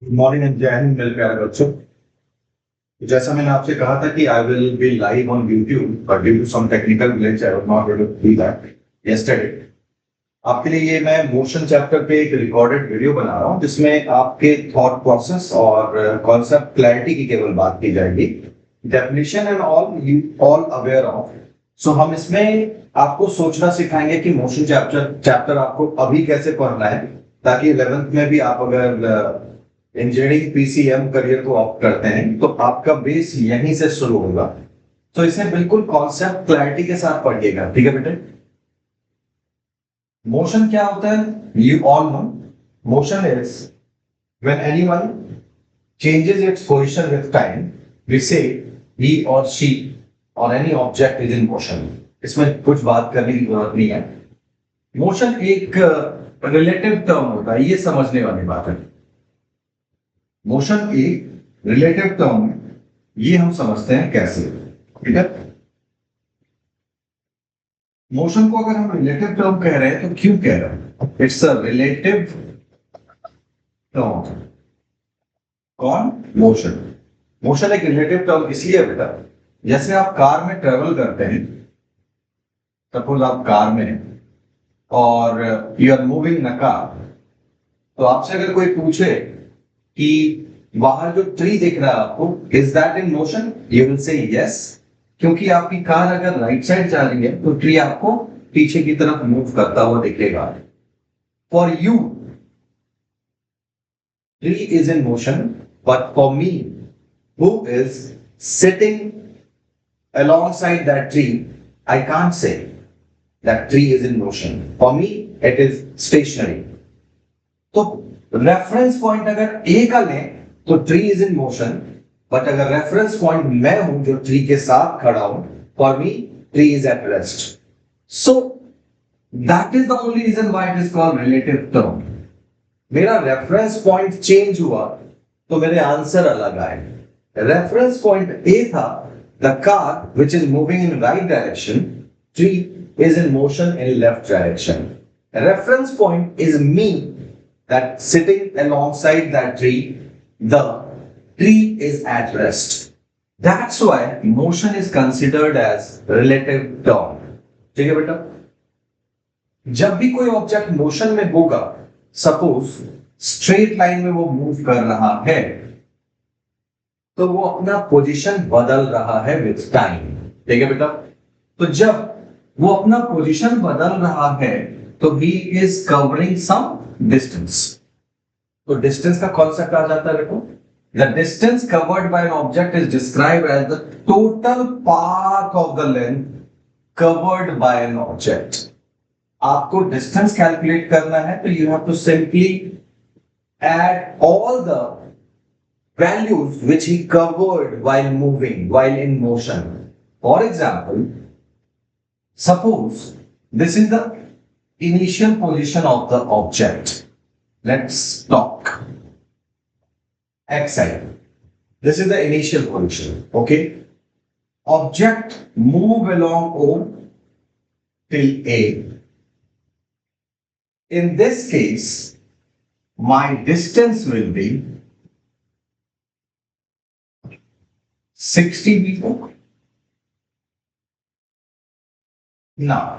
Good morning and जय हिंद मेरे प्यारे बच्चों। जैसा मैंने आपसे कहा था कि I will be live on YouTube, but due to some technical glitch I was not able to do that yesterday. आपके लिए ये मैं मोशन चैप्टर पे एक रिकॉर्डेड वीडियो बना रहा हूँ जिसमें आपके थॉट प्रोसेस और कॉन्सेप्ट क्लैरिटी की केवल बात की जाएगी। Definition and all you all aware of. So हम इसमें आपको सोचना सिखाएंगे कि मोशन चैप्टर चैप्टर आपको अभी कैसे पढ़ना है, ताकि 11th में भी आप अगर इंजीनियरिंग पीसीएम करियर को ऑप्ट करते हैं तो आपका बेस यहीं से शुरू होगा। तो इसे बिल्कुल कॉन्सेप्ट क्लैरिटी के साथ पढ़िएगा, ठीक है बेटे। मोशन क्या होता है you all know. Motion is when anyone changes its position with time, we say he or she or any object is in motion। इसमें कुछ बात करने की जरूरत नहीं है। मोशन एक रिलेटिव टर्म होता है, ये समझने वाली बात है। मोशन एक रिलेटिव टर्म है, ये हम समझते हैं कैसे, ठीक है। मोशन को अगर हम रिलेटिव टर्म कह रहे हैं तो क्यों कह रहे हैं? It's a relative term. कौन? मोशन। मोशन एक रिलेटिव टर्म इसलिए है बेटा, जैसे आप कार में ट्रेवल करते हैं, सपोज आप कार में हैं और you are moving in a car, तो आपसे अगर कोई पूछे कि बाहर जो ट्री दिख रहा है आपको, is that in motion, you will say yes, क्योंकि आपकी कार अगर राइट साइड जा रही है तो ट्री आपको पीछे की तरफ मूव करता हुआ दिखेगा। For you tree is in motion, but for me who is sitting alongside that tree, I can't say that tree is in motion. For me, it is stationary. तो रेफरेंस पॉइंट अगर A का लें तो tree is in motion, but अगर reference point मैं हूं जो tree के साथ खड़ा हूं, for me tree is at rest. So that is the only reason why it is called relative term. मेरा रेफरेंस पॉइंट चेंज हुआ तो मेरे आंसर अलग आए। रेफरेंस पॉइंट ए था the car which is moving in right direction, tree is in motion in left direction. Reference point is me that sitting alongside that tree, the tree is at rest. That's why motion is considered as relative term। ठीक है बेटा। जब भी कोई object motion में होगा, suppose straight line में वो मूव कर रहा है, तो वो अपना पोजीशन बदल रहा है विद टाइम। ठीक है बेटा। तो जब वो अपना पोजीशन बदल रहा है तो he is covering some distance. तो डिस्टेंस का कॉन्सेप्ट आ जाता है देखो। The distance covered by an object is described as the total path of the length covered by an object. आपको डिस्टेंस कैलकुलेट करना है तो you have to simply add all the values which he covered while moving, while in motion. For example, suppose this is the initial position of the object. Let's talk x side. This is the initial position, okay? Object move along O till A. In this case, my distance will be 60 meter. Now,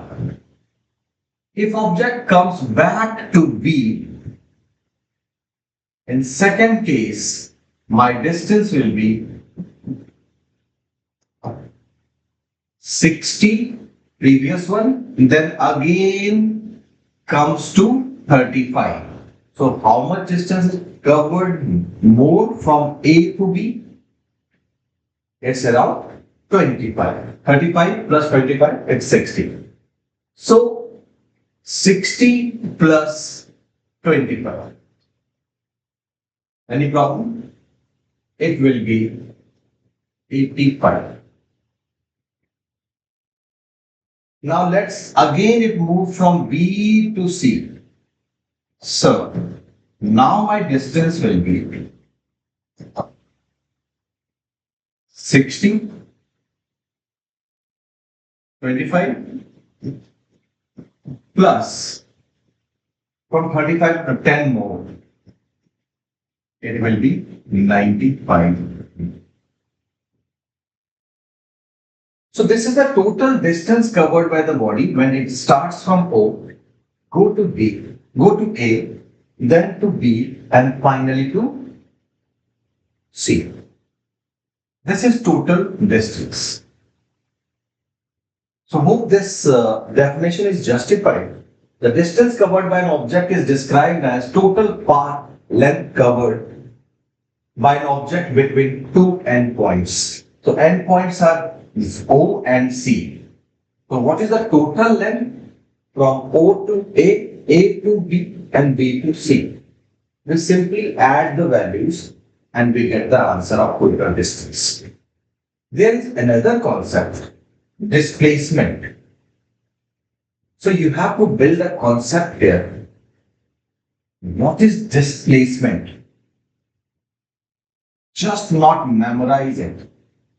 if object comes back to B, in second case, my distance will be 60, previous one, then again comes to 35. So how much distance is covered more from A to B? It's around 25. 35 plus 25, it's 60. So 60 plus 25. Any problem? It will be 85. Now let's again it move from B to C. So now my distance will be 60, 25 plus from 35 to 10 more. It will be 95. So this is the total distance covered by the body when it starts from O, go to B, go to A, then to B, and finally to C. This is total distance. So hope this definition is justified. The distance covered by an object is described as total path length covered by an object between two endpoints. So endpoints are O and C. So what is the total length from O to A to B, and B to C? We simply add the values and we get the answer of total distance. There is another concept, displacement. So you have to build a concept here. What is displacement? Just not memorize it.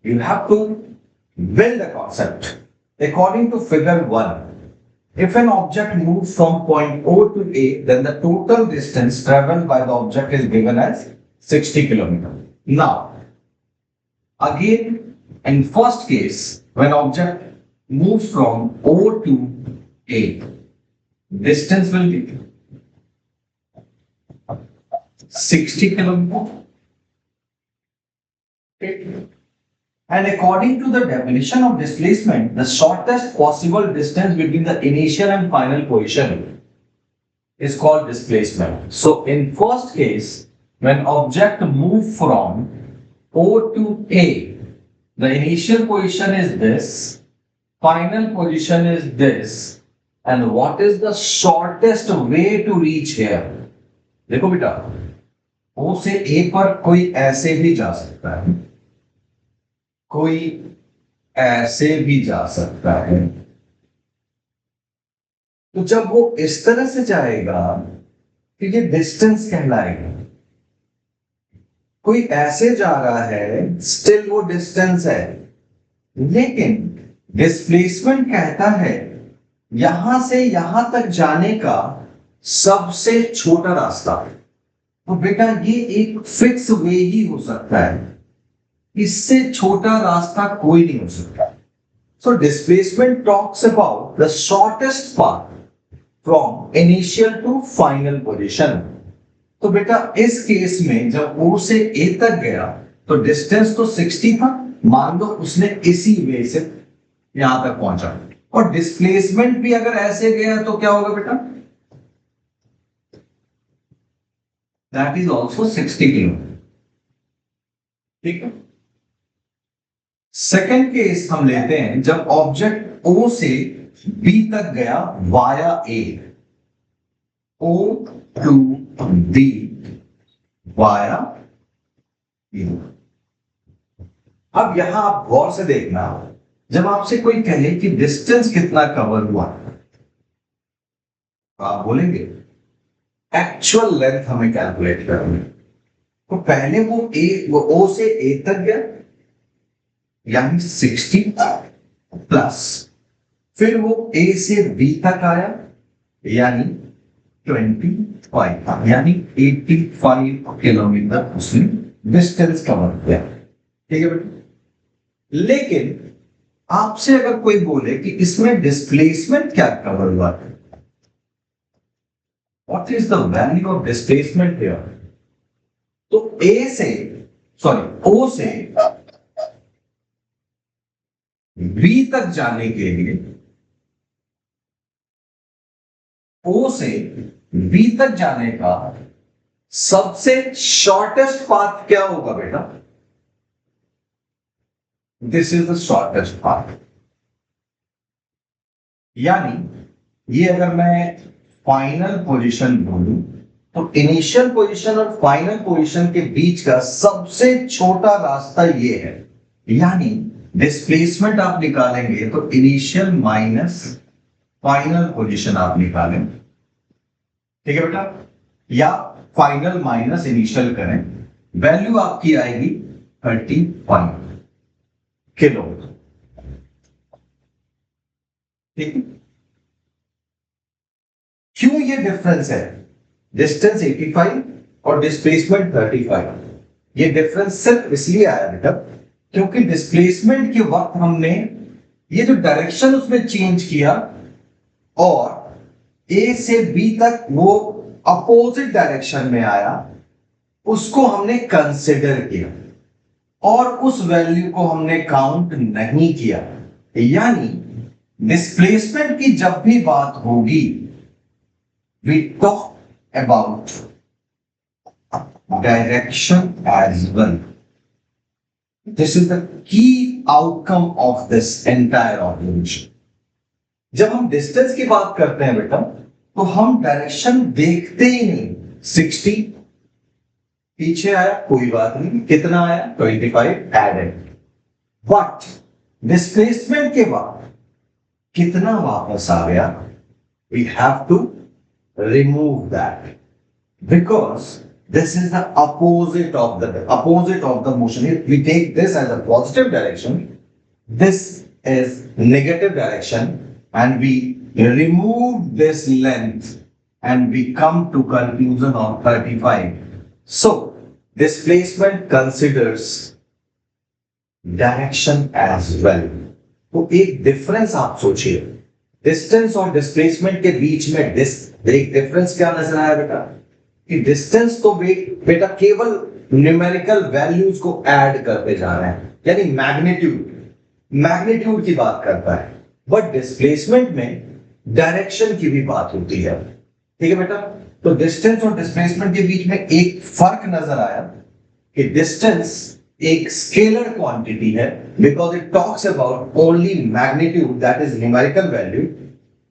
You have to build a concept. According to figure 1, if an object moves from point O to A, then the total distance traveled by the object is given as 60 kilometers. Now, again, in first case, when object moves from O to A, distance will be 60 kilometers. Okay. And according to the definition of displacement, the shortest possible distance between the initial and final position is called displacement. So in first case, when object moves from O to A, the initial position is this, final position is this, and what is the shortest way to reach here? देखो बेटा, O से A पर कोई ऐसे भी जा सकता है, कोई ऐसे भी जा सकता है. तो जब वो इस तरह से जाएगा तो ये डिस्टेंस कहलाएगा. कोई ऐसे जा रहा है, स्टिल वो डिस्टेंस है. लेकिन डिस्प्लेसमेंट कहता है यहां से यहां तक जाने का सबसे छोटा रास्ता. तो बेटा ये एक फिक्स वे ही हो सकता है, इससे छोटा रास्ता कोई नहीं हो सकता. So displacement talks about the shortest path from initial to final position. तो बेटा इस केस में जब O से A तक गया तो डिस्टेंस तो 60 था, मान लो उसने इसी वे से यहां तक पहुंचा, और डिस्प्लेसमेंट भी अगर ऐसे गया तो क्या होगा बेटा? That is also 60 kilometre. ठीक है. सेकेंड केस हम लेते हैं जब ऑब्जेक्ट O से B तक गया via A, O to B via A. अब यहां आप गौर से देखना, जब आपसे कोई कहे कि डिस्टेंस कितना कवर हुआ, तो आप बोलेंगे एक्चुअल लेंथ हमें कैलकुलेट करनी. तो पहले वो O से A तक गया यानी 60 प्लस, फिर वो A से B तक आया यानी 25, यानी 85 किलोमीटर उसने डिस्टेंस कवर किया. ठीक है बेटा. लेकिन आपसे अगर कोई बोले कि इसमें डिस्प्लेसमेंट क्या कवर हुआ है, what is the value of displacement here, तो O से B तक जाने के लिए, O से B तक जाने का सबसे शॉर्टेस्ट पाथ क्या होगा बेटा? This is the shortest path. यानी ये अगर मैं फाइनल पोजीशन बोलूं तो इनिशियल पोजीशन और फाइनल पोजीशन के बीच का सबसे छोटा रास्ता ये है. यानी डिस्प्लेसमेंट आप निकालेंगे तो इनिशियल माइनस फाइनल पोजीशन आप निकालें. ठीक है बेटा. या फाइनल माइनस इनिशियल करें, वैल्यू आपकी आएगी 35 किलोमीटर. ठीक है. क्यों ये डिफरेंस है? डिस्टेंस 85, और डिस्प्लेसमेंट 35। ये डिफरेंस सिर्फ इसलिए आया बेटा क्योंकि डिस्प्लेसमेंट के वक्त हमने ये जो डायरेक्शन उसमें चेंज किया और ए से बी तक वो अपोजिट डायरेक्शन में आया, उसको हमने कंसिडर किया और उस वैल्यू को हमने काउंट नहीं किया। यानी डिस्प्लेसमेंट की जब भी बात होगी, we talk about direction as well. This is the key outcome of this entire observation. जब हम डिस्टेंस की बात करते हैं बेटा तो हम डायरेक्शन देखते ही नहीं। 60 पीछे आया कोई बात नहीं, कितना आया 25 एडेड, बट डिस्प्लेसमेंट के बाद कितना वापस आ गया, we have to remove that because this is the opposite of the motion. If we take this as a positive direction, this is negative direction, and we remove this length and we come to conclusion of 35. So displacement considers direction as well. तो एक difference आप सोचिए, distance और displacement के बीच में एक difference क्या नजर आया बेटा कि डिस्टेंस तो बेटा केवल न्यूमेरिकल वैल्यूज को ऐड करते जा रहे हैं, यानी मैग्नीट्यूड की बात करता है, बट डिस्प्लेसमेंट में डायरेक्शन की भी बात होती है। ठीक है बेटा, तो डिस्टेंस और डिस्प्लेसमेंट के बीच में एक फर्क नजर आया कि डिस्टेंस एक स्केलर क्वांटिटी है because it talks about only magnitude, that is numerical value.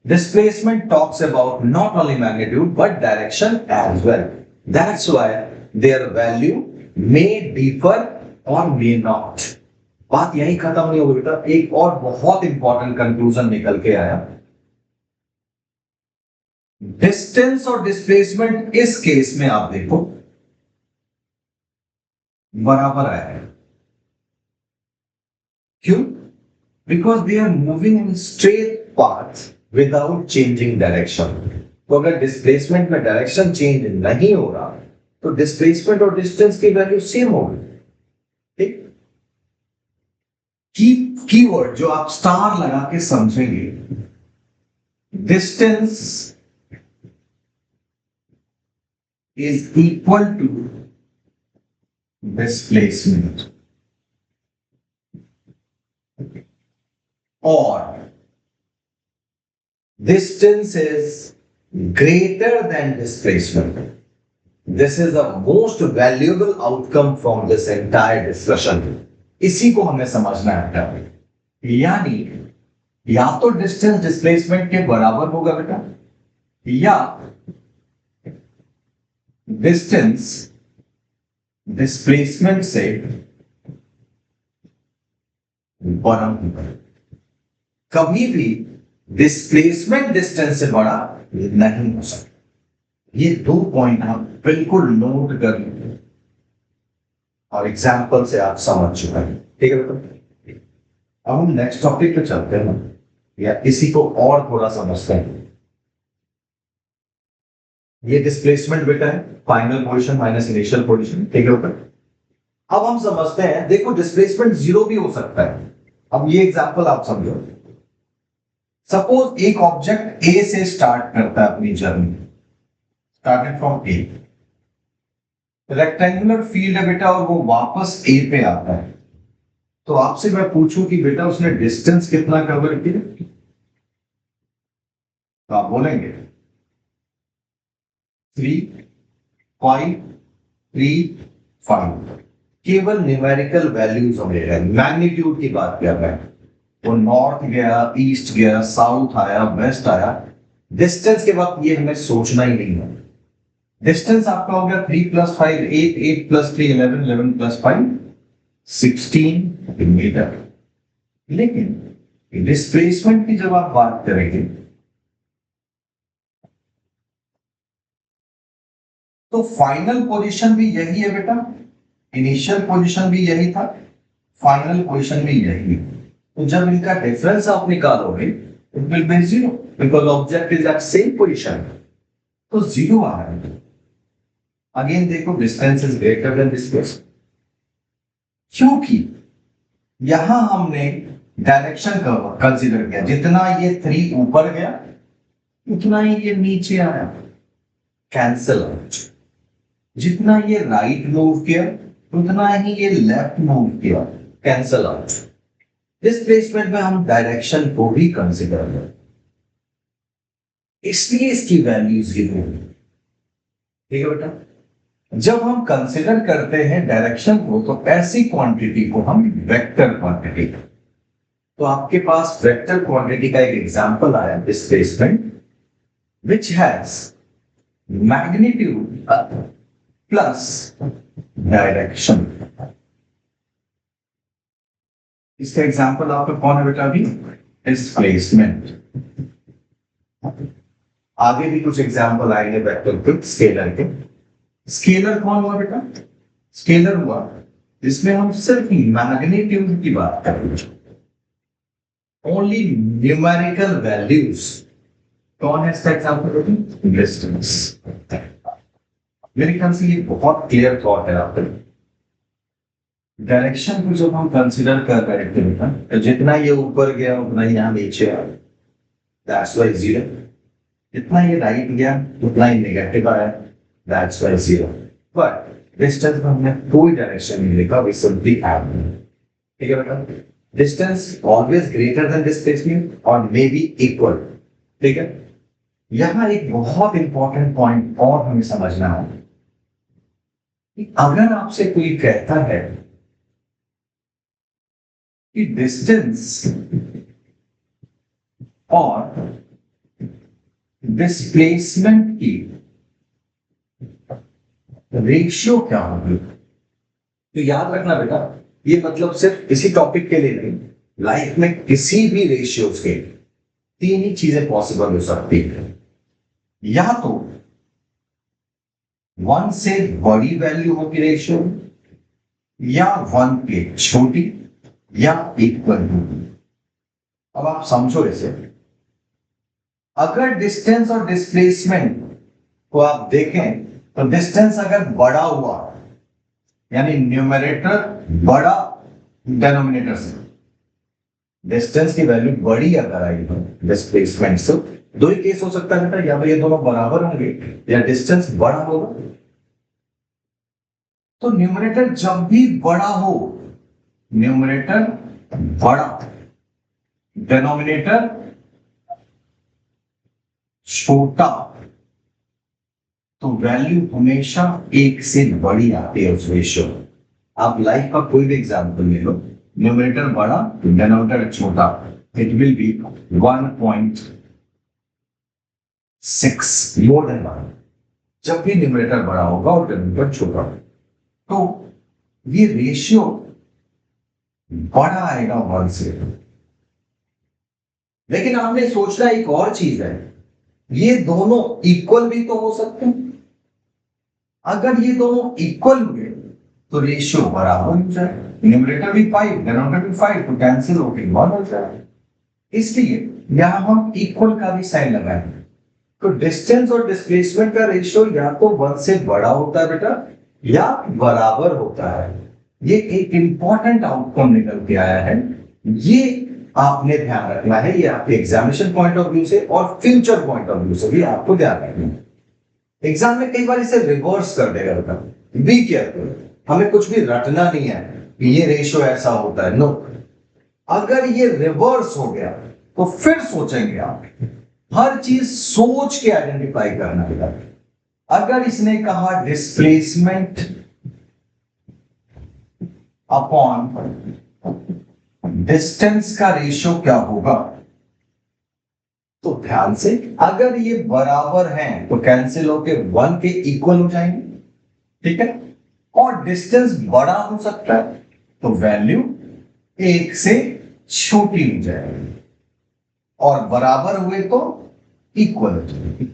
Displacement talks about not only magnitude but direction as well. That's why their value may differ or may not. बात यही खत्म नहीं होगी बेटा, एक और बहुत इंपॉर्टेंट कंक्लूजन निकल के आया। डिस्टेंस और डिस्प्लेसमेंट इस केस में आप देखो बराबर आया है। क्यों? Because they are moving in straight path without changing direction. तो अगर डिस्प्लेसमेंट में डायरेक्शन चेंज नहीं हो रहा तो डिस्प्लेसमेंट और डिस्टेंस की वैल्यू सेम होगी। ठीक, कीवर्ड जो आप स्टार लगा के समझेंगे, distance is equal to displacement और distance is greater than displacement. This is the most valuable outcome from this entire discussion. इसी को हमें समझना है। यानी या तो डिस्टेंस डिस्प्लेसमेंट के बराबर होगा बेटा, या डिस्टेंस डिस्प्लेसमेंट से बड़ा होगा। कभी भी डिस्प्लेसमेंट डिस्टेंस से बड़ा नहीं हो सकता। ये दो पॉइंट आप बिल्कुल नोट कर लीजिए और एग्जाम्पल से आप समझ चुके हैं। ठीक है बेटा, अब हम नेक्स्ट टॉपिक पे चलते हैं या इसी को और थोड़ा समझते हैं। ये डिस्प्लेसमेंट बेटा है, final position minus initial position. ठीक है बेटा, अब हम समझते हैं, देखो डिस्प्लेसमेंट 0 भी हो सकता है। अब ये एग्जाम्पल आप समझो, सपोज एक ऑब्जेक्ट ए से स्टार्ट करता है अपनी journey, started from A, rectangular field है बेटा और वो वापस ए पे आता है। तो आपसे मैं पूछूं कि बेटा उसने डिस्टेंस कितना कवर किया, तो आप बोलेंगे 3, 5, 3, 5। केवल न्यूमेरिकल वैल्यूज होंगे, मैग्नीट्यूड की बात कर रहे हैं। वो नॉर्थ गया, ईस्ट गया, साउथ आया, वेस्ट आया। डिस्टेंस के वक्त ये हमें सोचना ही नहीं है। डिस्टेंस आपका हो गया 3 + 5 8, 8 + 3 11, 11 + 5 16 मीटर। लेकिन डिस्प्लेसमेंट की जब आप बात करेंगे तो फाइनल पोजीशन भी यही है बेटा, इनिशियल पोजीशन भी यही था, फाइनल पोजीशन भी यही है। तो जब इनका डिफरेंस आप निकालोगे it will be 0 because object is at same position. तो 0 आ रहा है। अगेन देखो distance is greater than distance, क्योंकि यहां हमने डायरेक्शन कंसीडर किया, जितना ये 3 ऊपर गया उतना ही ये नीचे आया, कैंसल आउट। जितना ये राइट मूव किया उतना ही ये लेफ्ट मूव किया, कैंसल आउट। डिस्प्लेसमेंट में हम डायरेक्शन को भी कंसीडर करें, इसलिए इसकी वैल्यूज गिवन है। ठीक है बेटा, जब हम कंसीडर करते हैं डायरेक्शन को तो ऐसी क्वांटिटी को हम वेक्टर क्वांटिटी, तो आपके पास वेक्टर क्वांटिटी का एक एग्जांपल आया, displacement which has magnitude plus direction। इसका एग्जांपल आपको कौन है बेटा? अभी डिस्प्लेसमेंट। आगे भी कुछ एग्जांपल आएंगे वेक्टर के, स्केलर के। स्केलर कौन हुआ बेटा? स्केलर हुआ जिसमें हम सिर्फ मैग्नीट्यूड की बात करेंगे, ओनली न्यूमेरिकल वैल्यूज। कौन है इसका एग्जांपल? डिस्टेंस। मेरे ख्याल से ये बहुत क्लियर थॉट है आपका। डायरेक्शन को जब हम कंसीडर कर रहे थे बेटा, तो जितना ये ऊपर गया उतना ही यहाँ नीचे आया, दैट्स वाई 0। जितना ये राइट गया उतना ही नेगेटिव आया, दैट्स वाई 0। बट डिस्टेंस में हमने कोई डायरेक्शन नहीं लिखा, वी सिंपली ऐड। ठीक है बेटा, distance always greater than displacement और मे बी इक्वल। ठीक है, यहां एक बहुत इंपॉर्टेंट पॉइंट और हमें समझना है कि अगर आपसे कोई कहता है कि डिस्टेंस और डिस्प्लेसमेंट की रेशियो क्या होगी, तो याद रखना बेटा, ये मतलब सिर्फ इसी टॉपिक के लिए नहीं, लाइफ में किसी भी रेशियोज के 3 ही चीजें पॉसिबल हो सकती है। या तो 1 से बड़ी वैल्यू होगी रेशियो, या 1 के छोटी, या इक्वल होगी। अब आप समझो इसे, अगर डिस्टेंस और डिस्प्लेसमेंट को आप देखें तो डिस्टेंस अगर बड़ा हुआ यानी न्यूमरेटर बड़ा डिनोमिनेटर से, डिस्टेंस की वैल्यू बड़ी अगर आई तो डिस्प्लेसमेंट से, 2 ही केस हो सकता है बेटा, या तो ये दोनों बराबर होंगे या डिस्टेंस बड़ा होगा। तो न्यूमरेटर जब भी बड़ा हो, न्यूमरेटर बड़ा, डिनोमिनेटर छोटा, तो वैल्यू हमेशा 1 से बड़ी आती है उस रेशियो। आप लाइफ का कोई भी एग्जांपल ले लो, न्यूमरेटर बड़ा डिनोमिनेटर छोटा, it will B 1.6 more than 1। जब भी न्यूमरेटर बड़ा होगा और डिनोमिनेटर छोटा होगा तो ये रेशियो बड़ा आएगा 1 से। लेकिन आपने सोचना एक और चीज है, ये दोनों इक्वल भी तो हो सकते हैं। अगर ये दोनों इक्वल हुए तो रेशियो बराबर हो जाए, न्यूमरेटर भी 5 डिनोमिनेटर भी 5, तो कैंसिल होकर 1 हो जाए। इसलिए यहां हम इक्वल का भी साइन लगाएंगे। तो डिस्टेंस और डिस्प्लेसमेंट का रेशियो या तो 1 से बड़ा होता है बेटा, या बराबर होता है। ये एक इंपॉर्टेंट आउटकम निकल के आया है, ये आपने ध्यान रखना है। ये आपके एग्जामिनेशन पॉइंट ऑफ व्यू से और फ्यूचर पॉइंट ऑफ व्यू से भी आपको ध्यान रखना है। एग्जाम में कई बार इसे रिवर्स कर देगा बेटा, बी केयरफुल। हमें कुछ भी रटना नहीं है कि ये रेशियो ऐसा होता है, नो। अगर ये रिवर्स हो गया तो फिर सोचेंगे आप, हर चीज सोच के आइडेंटिफाई करना है। अगर इसने कहा डिस्प्लेसमेंट अपॉन डिस्टेंस का रेशियो क्या होगा, तो ध्यान से, अगर ये बराबर हैं तो कैंसिल होके 1 के इक्वल हो जाएंगे। ठीक है, और डिस्टेंस बड़ा हो सकता है तो वैल्यू 1 से छोटी हो जाएगी, और बराबर हुए तो इक्वल हो जाएगी।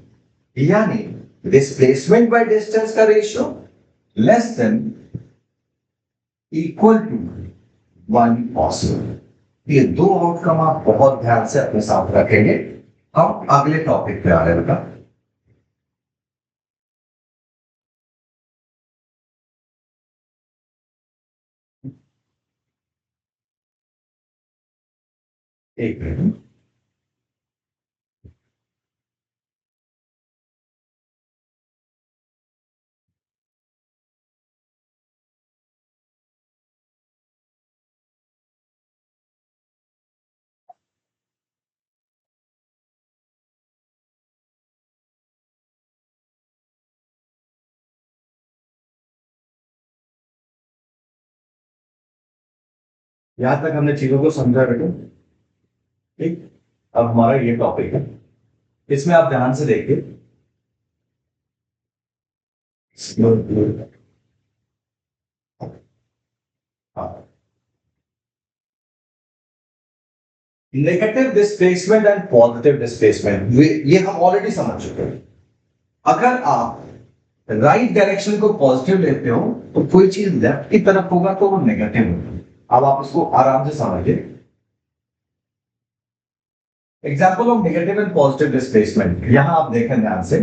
यानी डिस्प्लेसमेंट बाय डिस्टेंस का ratio less than equal to 1 possible. ये 2 आउटकम आप बहुत ध्यान से अपने साथ रखेंगे। हम अगले टॉपिक पे आ रहे हैं बेटा। एक मिनट, यहां तक हमने चीजों को समझा बेटे। ठीक, अब हमारा ये टॉपिक है, इसमें आप ध्यान से देखिए। Negative displacement and positive displacement, ये हम ऑलरेडी समझ चुके हैं। अगर आप राइट डायरेक्शन को पॉजिटिव लेते हो तो कोई चीज लेफ्ट की तरफ होगा तो वो नेगेटिव होगा। अब आप इसको आराम से समझिए। Example of negative and positive displacement, यहां आप देखें ध्यान से,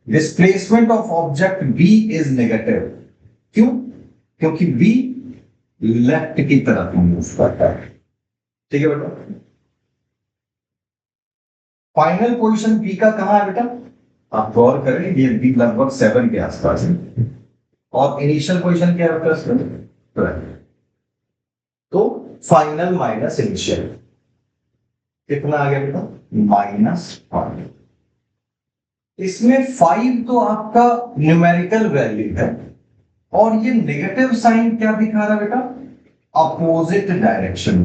displacement of object B is negative. क्यों? क्योंकि बी लेफ्ट की तरफ मूव करता है। ठीक है बेटा, फाइनल पोजीशन बी का कहां है बेटा? आप गौर करें, ये बी लगभग 7 के आसपास है और इनिशियल पोजीशन क्या है बेटा? तो फाइनल माइनस इनिशियल कितना आ गया बेटा? -5। इसमें 5 तो आपका न्यूमेरिकल वैल्यू है और ये नेगेटिव साइन क्या दिखा रहा है बेटा? Opposite direction.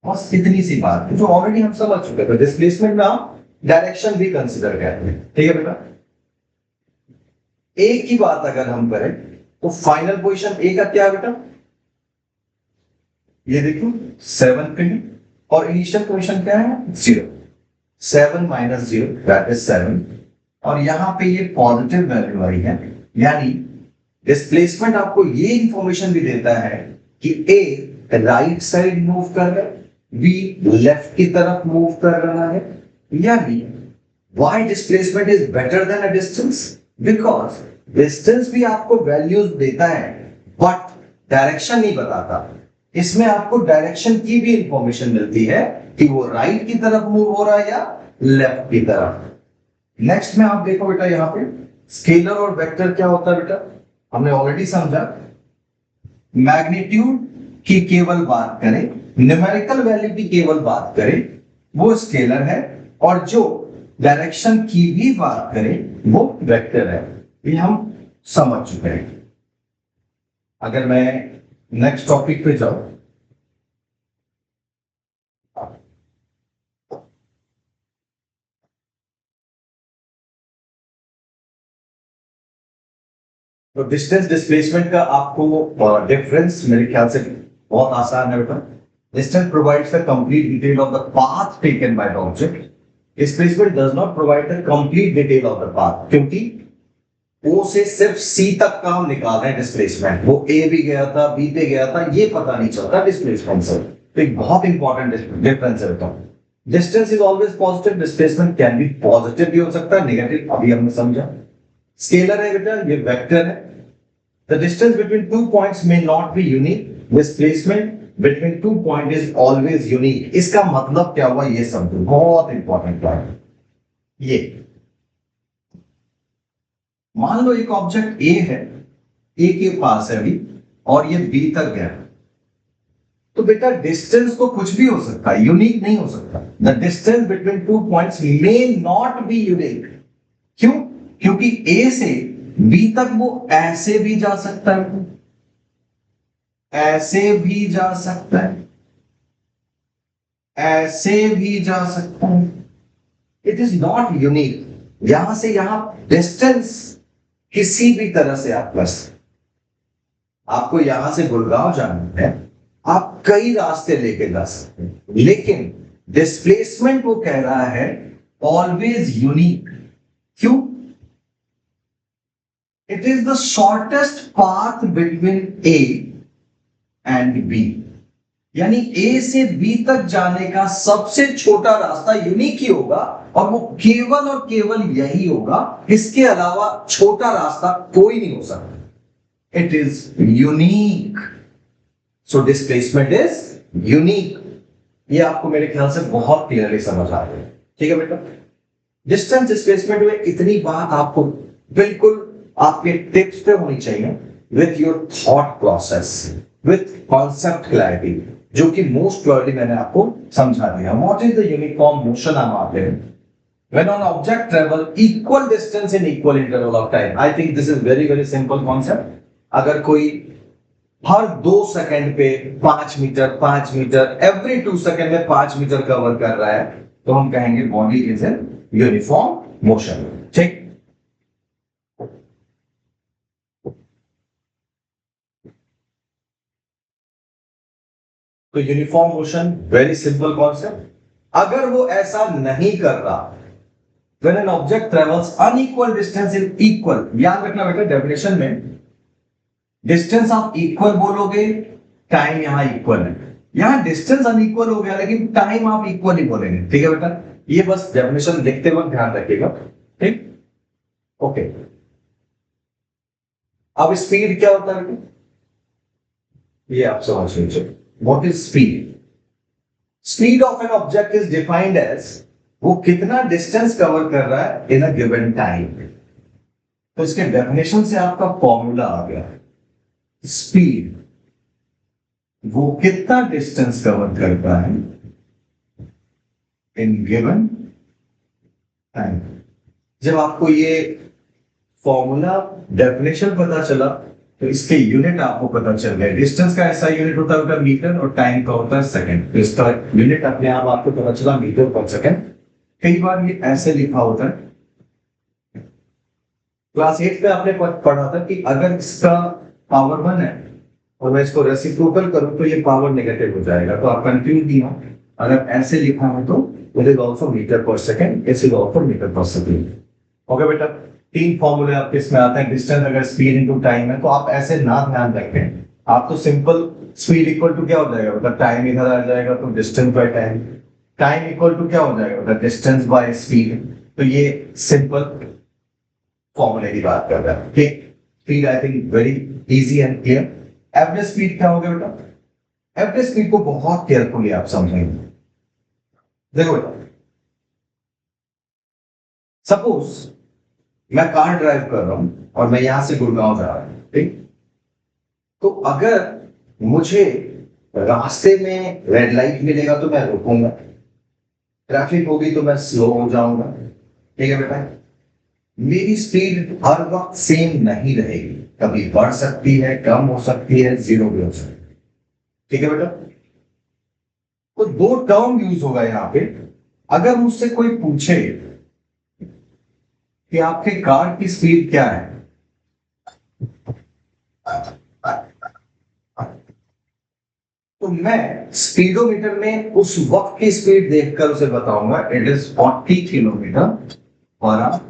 बस इतनी सी बात है जो ऑलरेडी हम समझ चुके थे। डिस्प्लेसमेंट में आप डायरेक्शन भी कंसीडर करते हैं। ठीक है बेटा, ए की बात अगर हम करें तो फाइनल पोजीशन ए का क्या है बेटा? ये देखो 7 पे है और इनिशियल पोजीशन क्या है? 0। 7 - 0 दैट इज 7 और यहां पे ये पॉजिटिव वैल्यू आई है, यानी डिस्प्लेसमेंट आपको ये इंफॉर्मेशन भी देता है कि ए राइट साइड मूव कर रहा है, बी लेफ्ट की तरफ मूव कर रहा है, यानी why displacement is better than a distance? Because distance भी आपको वैल्यूज देता है बट डायरेक्शन नहीं बताता। इसमें आपको डायरेक्शन की भी इंफॉर्मेशन मिलती है कि वो राइट की तरफ मूव हो रहा है या लेफ्ट की तरफ। नेक्स्ट में आप देखो बेटा, यहां पे स्केलर और वेक्टर क्या होता है बेटा? हमने ऑलरेडी समझा। मैग्नीट्यूड की केवल बात करें, न्यूमेरिकल वैल्यू की केवल बात करें, वो स्केलर है और जो डायरेक्शन की भी बात करें वो वेक्टर है। ये हम समझ चुके हैं। अगर मैं नेक्स्ट टॉपिक पे जाऊं, तो डिस्टेंस डिस्प्लेसमेंट का आपको डिफरेंस मेरे ख्याल से बहुत आसान है बेटा। Distance provides the complete detail of the path taken by the object. Displacement does not provide the complete detail of the path, क्योंकि ओ से सिर्फ सी तक का हम निकाल रहे हैं डिस्प्लेसमेंट। वो ए भी गया था, बी पे गया था, ये पता नहीं चलता डिस्प्लेसमेंट से। तो एक बहुत इंपॉर्टेंट डिफरेंस है बेटा। Distance is always positive, displacement can be positive भी हो सकता है, नेगेटिव, अभी हमने समझा। स्केलर है बेटा, ये वेक्टर है। The distance between 2 points may not be unique. Displacement between 2 points is always unique. इसका मतलब क्या हुआ ये समझो, बहुत इंपॉर्टेंट पॉइंट। ये मान लो एक ऑब्जेक्ट ए है, ए के पास है अभी और ये बी तक गया, तो बेटा डिस्टेंस तो कुछ भी हो सकता है, यूनिक नहीं हो सकता। The distance between 2 points may not be unique. क्यों? क्योंकि ए से बी तक वो ऐसे भी जा सकता है, ऐसे भी जा सकता है, ऐसे भी जा सकता है। It is not unique. यहां से यहां डिस्टेंस किसी भी तरह से आप बस, आपको यहां से गुड़गांव जाना है, आप कई रास्ते लेके जा सकते हैं, लेकिन डिस्प्लेसमेंट वो कह रहा है ऑलवेज यूनिक। क्यों? It is the shortest path between A and B. यानी A से B तक जाने का सबसे छोटा रास्ता यूनिक ही होगा और वो केवल और केवल यही होगा, इसके अलावा छोटा रास्ता कोई नहीं हो सकता। It is unique. So displacement is unique, ये आपको मेरे ख्याल से बहुत क्लियरली समझ आ गया। ठीक है बेटा, डिस्टेंस डिस्प्लेसमेंट में इतनी बात आपको बिल्कुल आपके टिप्स पे होनी चाहिए, with your thought process, with concept clarity, जो कि मोस्ट क्लियरली मैंने आपको समझा दिया। What is the uniform motion I am asking when an object travel equal distance in equal interval of time? I think this is very simple concept. अगर कोई हर 2 second पे 5 metre every 2 second में 5 metre cover कर रहा है, तो हम कहेंगे body is in uniform motion. ठीक, तो uniform motion very simple concept. अगर वो ऐसा नहीं कर रहा, when an object travels unequal distance in equal, याद रखना बेटा डेफिनेशन में डिस्टेंस आप इक्वल बोलोगे, टाइम यहां इक्वल है, यहां डिस्टेंस अनइक्वल हो गया लेकिन टाइम आप इक्वल ही बोलेंगे। ठीक है बेटा, ये बस डेफिनेशन लिखते वक्त ध्यान रखिएगा। ठीक, ओके। अब स्पीड क्या होता है, ये आप समझ लीजिए। What is speed? Speed of an object is defined as वो कितना डिस्टेंस कवर कर रहा है इन अ गिवन टाइम। तो इसके डेफिनेशन से आपका फॉर्मूला आ गया, स्पीड वो कितना डिस्टेंस कवर करता है इन गिवन टाइम। जब आपको ये फॉर्मूला डेफिनेशन पता चला तो इसके यूनिट आपको पता चल गया। डिस्टेंस का ऐसा यूनिट होता है मीटर और टाइम का होता है सेकंड। तो इसका यूनिट अपने आप आपको पता चला मीटर पर सेकंड। कई बार ये ऐसे लिखा होता है, क्लास 8 में आपने पढ़ा था कि अगर इसका पावर 1 है और मैं इसको रेसिप्रोकल करूं तो ये पावर नेगेटिव हो जाएगा। तो आप कंफ्यूज नहीं हो, अगर ऐसे लिखा है तो it is also metre per second, it is also metre per second. Okay बेटा, 3 फॉर्मूले आपके इसमें आते हैं। डिस्टेंस अगर स्पीड इनटू टाइम है तो आप ऐसे ना ध्यान रखें, आप तो सिंपल स्पीड इक्वल टू क्या हो जाएगा, मतलब टाइम इधर आ जाएगा तो distance by time, time equal to क्या हो जाएगा, मतलब डिस्टेंस बाय स्पीड। तो ये सिंपल फॉर्मूले की बात कर रहा है। ठीक, speed I think very easy and clear. Average speed क्या होगा बेटा? एवरेज स्पीड को बहुत केयरफुली आप समझेंगे। देखो बेटा, सपोज मैं कार ड्राइव कर रहा हूं और मैं यहां से गुड़गांव जा रहा हूं। ठीक, तो अगर मुझे रास्ते में रेड लाइट मिलेगा तो मैं रुकूंगा, ट्रैफिक होगी तो मैं स्लो हो जाऊंगा। ठीक है बेटा, मेरी स्पीड हर वक्त सेम नहीं रहेगी, कभी बढ़ सकती है, कम हो सकती है, जीरो भी हो सकती है। ठीक है बेटा, तो 2 टर्म यूज होगा यहां पे। अगर मुझसे कोई पूछे कि आपके कार की स्पीड क्या है, तो मैं स्पीडोमीटर में उस वक्त की स्पीड देखकर उसे बताऊंगा it is 40 kilometre per hour.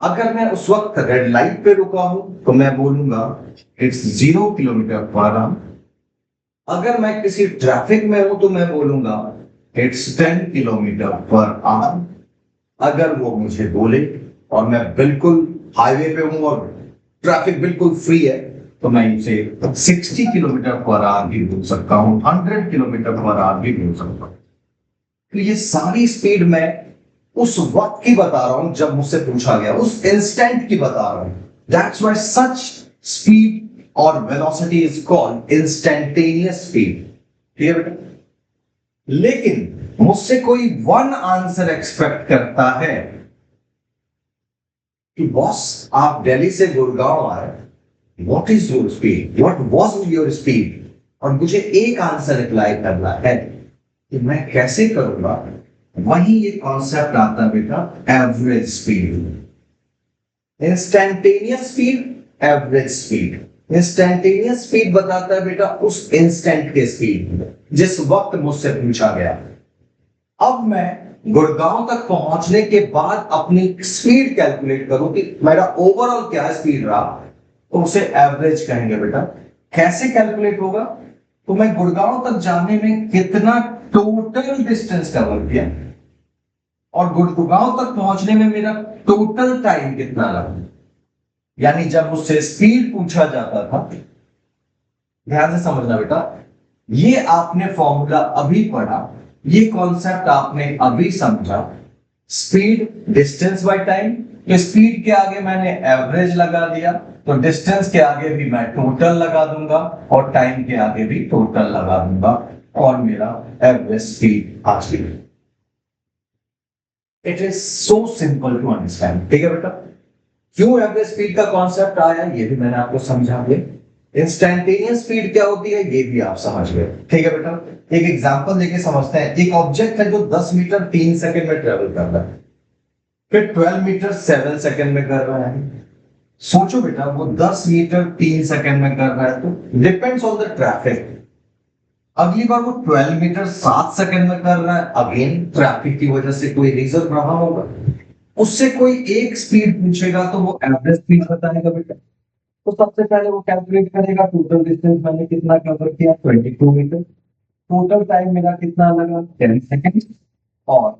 अगर मैं उस वक्त रेड लाइट पे रुका हूं तो मैं बोलूंगा इट्स 0 किलोमीटर पर आवर। अगर मैं किसी ट्रैफिक में हूं तो मैं बोलूंगा इट्स 10 किलोमीटर पर आवर। अगर वो मुझे बोले और मैं बिल्कुल हाईवे पे हूं और ट्रैफिक बिल्कुल फ्री है तो मैं इसे 60 किलोमीटर पर आवर भी बोल सकता हूं, 100 किलोमीटर पर आवर भी बोल सकता हूं। तो ये सारी स्पीड मैं उस वक्त की बता रहा हूं जब मुझसे पूछा गया, उस इंस्टेंट की बता रहा हूं। दैट्स व्हाई सच स्पीड और velocity is called instantaneous speed. ठीक है बेटा, लेकिन मुझसे कोई वन आंसर एक्सपेक्ट करता है कि बॉस आप दिल्ली से गुड़गांव आए, what is your speed, what was your speed, और मुझे एक आंसर रिप्लाई करना है कि मैं कैसे करूंगा। वही ये कॉन्सेप्ट आता है बेटा, average speed. Instantaneous speed, average speed. Instantaneous speed बताता है बेटा उस इंस्टेंट के स्पीड जिस वक्त मुझसे पूछा गया। अब मैं गुड़गांव तक पहुंचने के बाद अपनी स्पीड कैलकुलेट करूं कि मेरा ओवरऑल क्या स्पीड रहा, तो उसे एवरेज कहेंगे बेटा। कैसे कैलकुलेट होगा, तो मैं गुड़गांव तक जाने में कितना टोटल डिस्टेंस कवर किया और गुड़गांव तक पहुंचने में मेरा टोटल टाइम कितना लगा। यानी जब मुझसे स्पीड पूछा जाता था, ध्यान से समझना बेटा, ये आपने फॉर्मूला अभी पढ़ा, ये कॉन्सेप्ट आपने अभी समझा। स्पीड डिस्टेंस बाय टाइम, तो स्पीड के आगे मैंने एवरेज लगा दिया, तो डिस्टेंस के आगे भी मैं टोटल लगा दूंगा और टाइम के आगे भी टोटल लगा दूंगा और मेरा एवरेज स्पीड आ गई। It is so simple to understand. ठीक है बेटा, क्यों एवरेज स्पीड का कॉन्सेप्ट आया ये भी मैंने आपको समझा दिया। इंस्टैन्टेनियस स्पीड क्या होती है ये भी आप समझ गए। ठीक है बेटा, एक एग्जांपल लेके समझते हैं। एक ऑब्जेक्ट है जो 10 मीटर 3 सेकंड में ट्रेवल कर रहा है, फिर 12 मीटर 7 सेकंड में कर रहा है। सोचो बेटा, वो 10 मीटर 3 सेकंड में कर रहा है तो डिपेंड्स ऑन द ट्रैफिक। अगली बार वो 12 मीटर 7 सेकंड में कर रहा है, अगेन ट्रैफिक की वजह से कोई रीजन रहा होगा। उससे कोई एक स्पीड पूछेगा तो वो एवरेज स्पीड बताएगा बेटा। तो सबसे पहले वो कैलकुलेट करेगा टोटल डिस्टेंस मैंने कितना कवर किया 22 मीटर, टोटल टाइम मेरा कितना लगा 10 सेकंड, और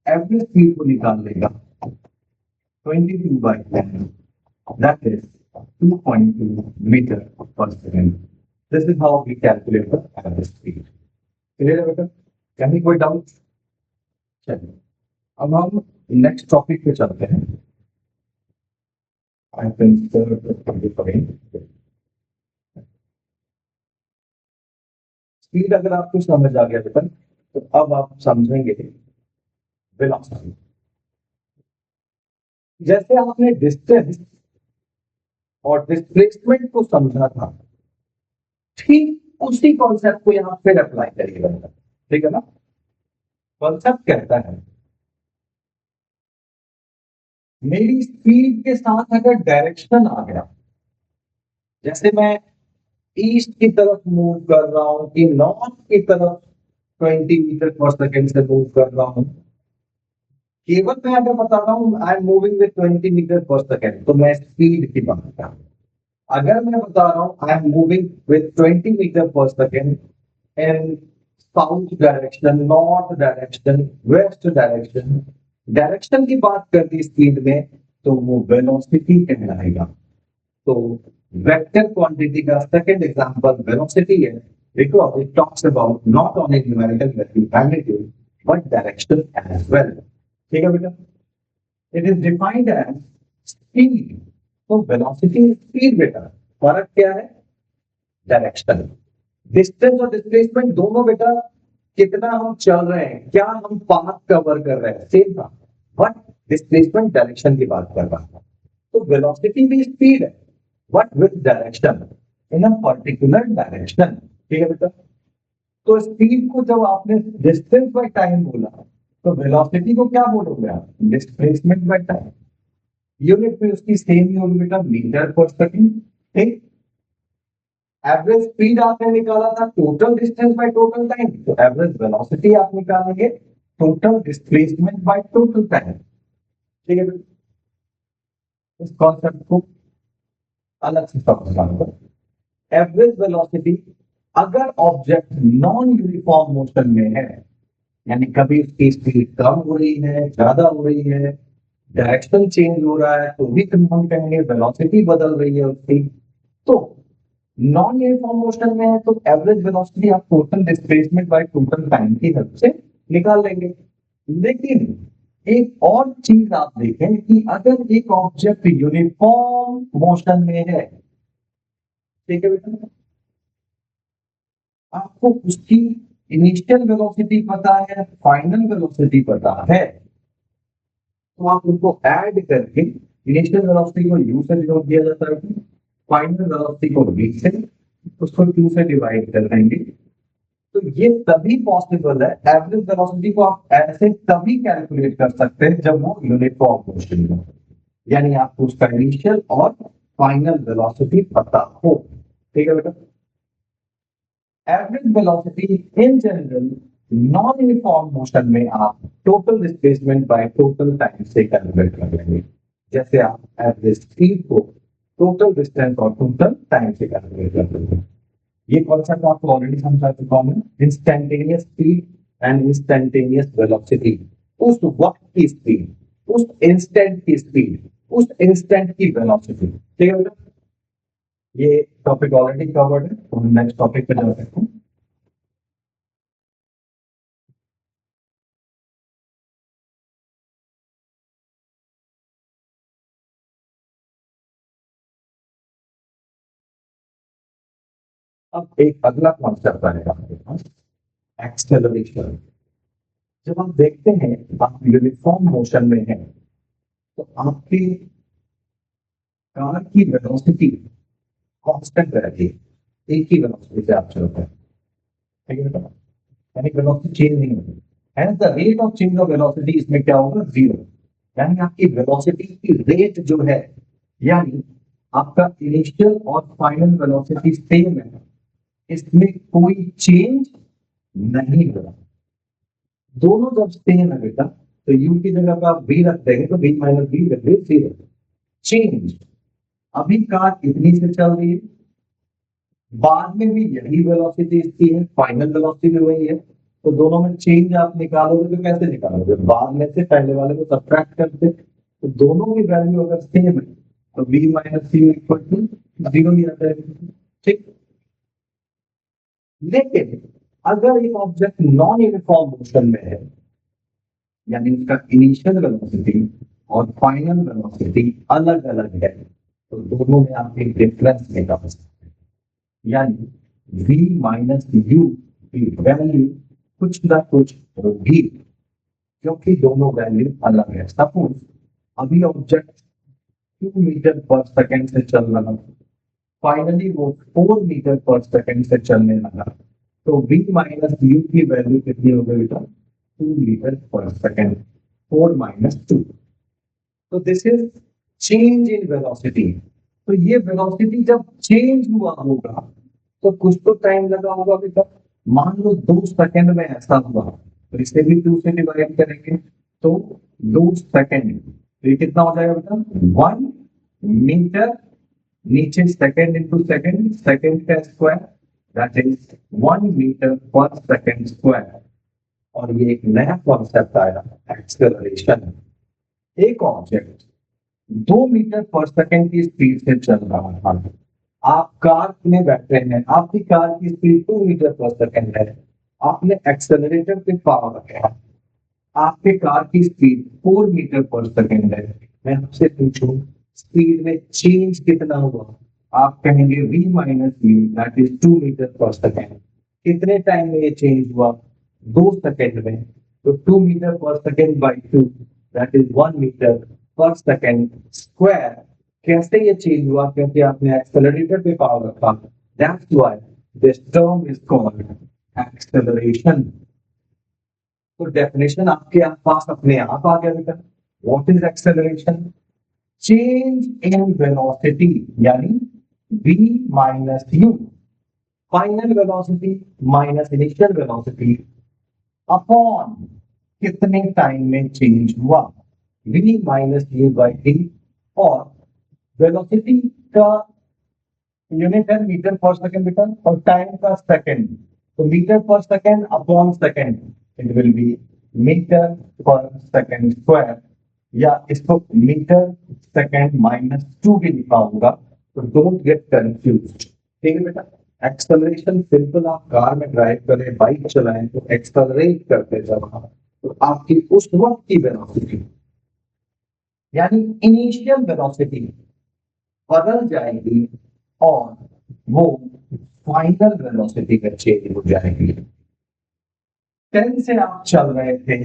एवरेज स्पीड को निकाल लेगा 22 by 10, that is 2.2 meter per second. This is how we calculate the average speed. Clear है बेटा? कहीं कोई डाउट? चलिए अब हम नेक्स्ट टॉपिक पे चलते हैं। I consider the point. Speed अगर आपको समझ आ गया बेटा, तो अब आप समझेंगे वेलोसिटी। जैसे आपने डिस्टेंस और डिस्प्लेसमेंट को समझा था, ठीक उसी कॉन्सेप्ट को यहां फिर अप्लाई करिएगा। ठीक है ना? कॉन्सेप्ट कहता है मेरी स्पीड के साथ अगर डायरेक्शन आ गया, जैसे मैं ईस्ट की तरफ मूव कर रहा हूं कि नॉर्थ की तरफ 20 मीटर पर सेकेंड से मूव कर रहा हूं, केवल मैं अगर बता रहा हूं I am moving with 20 metre per second तो मैं स्पीड की बात कर रहा हूं। अगर मैं बता रहा हूं I am moving with 20 metre per second in south direction, north direction, west direction, direction की बात कर दी स्पीड में, तो वो वेलोसिटी कहलाएगा। तो वेक्टर क्वांटिटी का सेकंड एग्जांपल वेलोसिटी है, because it talks about not only numerical value magnitude but direction as well. ठीक है बेटा, it is defined as speed. तो वेलोसिटी स्पीड बेटा, फर्क क्या है? डायरेक्शन। डिस्टेंस और डिस्प्लेसमेंट दोनों बेटा कितना हम चल रहे हैं, क्या हम पाथ कवर कर रहे हैं, सेम था, बट डिस्प्लेसमेंट डायरेक्शन की बात कर रहा था। तो वेलोसिटी भी स्पीड है but with direction in a particular direction. ठीक है बेटा, तो स्पीड को जब आपने डिस्टेंस बाय टाइम बोला, तो वेलोसिटी को क्या बोलोगे आप? Displacement by time. यूनिट में उसकी सेम ही होगी बेटा, मीटर पर सेकंड। ठीक, एवरेज स्पीड आपने निकाला था total distance by total time, तो एवरेज वेलोसिटी आप निकालेंगे total displacement by total time. ठीक है, इस कॉन्सेप्ट को अलग से समझना होगा। एवरेज वेलोसिटी अगर ऑब्जेक्ट नॉन यूनिफॉर्म मोशन में है, यानी कभी उसकी स्पीड कम हो रही है, ज्यादा हो रही है, डायरेक्शन चेंज हो रहा है, तो भी हम कहेंगे वेलोसिटी बदल रही है उसकी। तो नॉन यूनिफॉर्म मोशन में है तो एवरेज वेलोसिटी आप total displacement by total time की हेल्प से निकाल लेंगे। लेकिन एक और चीज आप देखें कि अगर एक ऑब्जेक्ट यूनिफॉर्म मोशन में है, ठीक है बेटा, आपको उसकी इनिशियल वेलोसिटी पता है, फाइनल वेलोसिटी पता है, तो आप उनको ऐड करके इनिशियल वेलोसिटी को u से डिनोट किया जाता है, फाइनल वेलोसिटी को v से, उसको 2 से डिवाइड कर देंगे। तो ये तभी पॉसिबल है, एवरेज वेलोसिटी को आप ऐसे तभी कैलकुलेट कर सकते हैं जब वो यूनिफॉर्म मोशन में, यानी आपको उसका इनिशियल और फाइनल वेलोसिटी पता हो। ठीक है बेटा, average velocity in general non uniform motion में आप total displacement by total time से कैलकुलेट कर लेंगे, जैसे आप एवरेज स्पीड को टोटल डिस्टेंस और टोटल टाइम से कैलकुलेट कर लेंगे। ये कॉन्सेप्ट आपको ऑलरेडी समझा चुका हूं। Instantaneous speed and instantaneous velocity, उस वक्त की स्पीड, उस इंस्टेंट की स्पीड, उस इंस्टेंट की वेलोसिटी। ठीक है बेटा, ये टॉपिक ऑलरेडी कवर्ड है, तो हम नेक्स्ट टॉपिक पे जा सकते हैं। अब एक अगला कॉन्सेप्ट आएगा आपके पास, एक्सेलरेशन। जब हम देखते हैं आप यूनिफॉर्म मोशन में हैं तो आपकी कार की वेलोसिटी कांस्टेंट रहती है, एक ही वेलोसिटी से आप चलते हैं, ठीक है बेटा, यानी वेलोसिटी चेंज नहीं होती। And the rate of change of velocity इसमें क्या होगा, जीरो। यानी आपकी वेलोसिटी की रेट जो है, यानी आपका इनिशियल और फाइनल वेलोसिटी सेम है, इसमें कोई चेंज नहीं होगा। दोनों जब सेम है बेटा तो यू की जगह पर आप v रख देंगे तो v minus v value zero. Change, अभी कार इतनी से चल रही है, बाद में भी यही वेलोसिटी इसकी है, फाइनल वेलोसिटी भी वही है, तो दोनों में चेंज आप निकालोगे तो कैसे निकालोगे, बाद में से पहले वाले को सब्ट्रैक्ट करते, तो दोनों की वैल्यू अगर सेम है तो v minus c equal to zero ही आता है, ठीक। लेकिन अगर एक ऑब्जेक्ट नॉन यूनिफॉर्म मोशन में है, यानी उसका इनिशियल वेलोसिटी और फाइनल वेलोसिटी अलग अलग है, तो दोनों में आप एक डिफरेंस निकाल सकते हैं, यानी v माइनस यू की वैल्यू कुछ ना कुछ होगी, क्योंकि दोनों वैल्यू अलग है। सपोज अभी ऑब्जेक्ट 2 मीटर पर सेकेंड से चल रहा, फाइनली वो 4 मीटर पर सेकेंड से चलने लगा, तो v माइनस यू की वैल्यू कितनी हो गई बेटा, 2 मीटर पर सेकेंड, 4 माइनस 2। तो this is change in velocity. तो ये वेलोसिटी जब चेंज हुआ होगा तो कुछ तो टाइम लगा होगा बेटा। मान लो 2 सेकंड में ऐसा हुआ, तो इसे भी 2 से डिवाइड करेंगे तो 2 सेकंड, तो ये कितना हो जाएगा बेटा, 1 मीटर, नीचे सेकंड इंटू सेकंड, सेकंड का square, that is 1 metre per second square. और ये एक नया कॉन्सेप्ट आया, एक्सेलरेशन। एक ऑब्जेक्ट 2 मीटर पर सेकंड की स्पीड से चल रहा था, आप कार में बैठे हैं, आपकी कार की स्पीड 2 मीटर पर सेकंड है, आपने एक्सेलरेटर पे पावर रखा, आपके कार की स्पीड 4 मीटर पर सेकंड है। मैं आपसे पूछूं स्पीड में चेंज कितना हुआ, आप कहेंगे v minus U that is 2 metre per second. कितने टाइम में ये चेंज हुआ, 2 सेकंड में, तो 2 metre per second by 2 that is 1 metre per second square. कैसे ये चेंज हुआ, क्योंकि आपने एक्सेलरेटर पे पावर रखा, that's why this term is called acceleration. तो डेफिनेशन आपके पास अपने आप आ गया बेटा, what is acceleration, change in velocity, यानी v minus u, final velocity minus initial velocity, upon कितने टाइम में चेंज हुआ, v minus u by t, और वेलोसिटी का यूनिट है मीटर पर सेकंड बेटा, और टाइम का सेकंड, तो metre per second upon second, it will be metre per second square, या इसको मीटर सेकंड माइनस 2 भी लिखा होगा, तो डोंट गेट कंफ्यूज, ठीक है बेटा। एक्सेलरेशन सिंपल, आप कार में ड्राइव करें, बाइक चलाएं तो एक्सेलरेट करते जब आप, तो आपकी उस वक्त की वेलोसिटी यानी इनिशियल वेलोसिटी बदल जाएगी और वो फाइनल वेलोसिटी में चेंज हो जाएगी। 10 से आप चल रहे थे,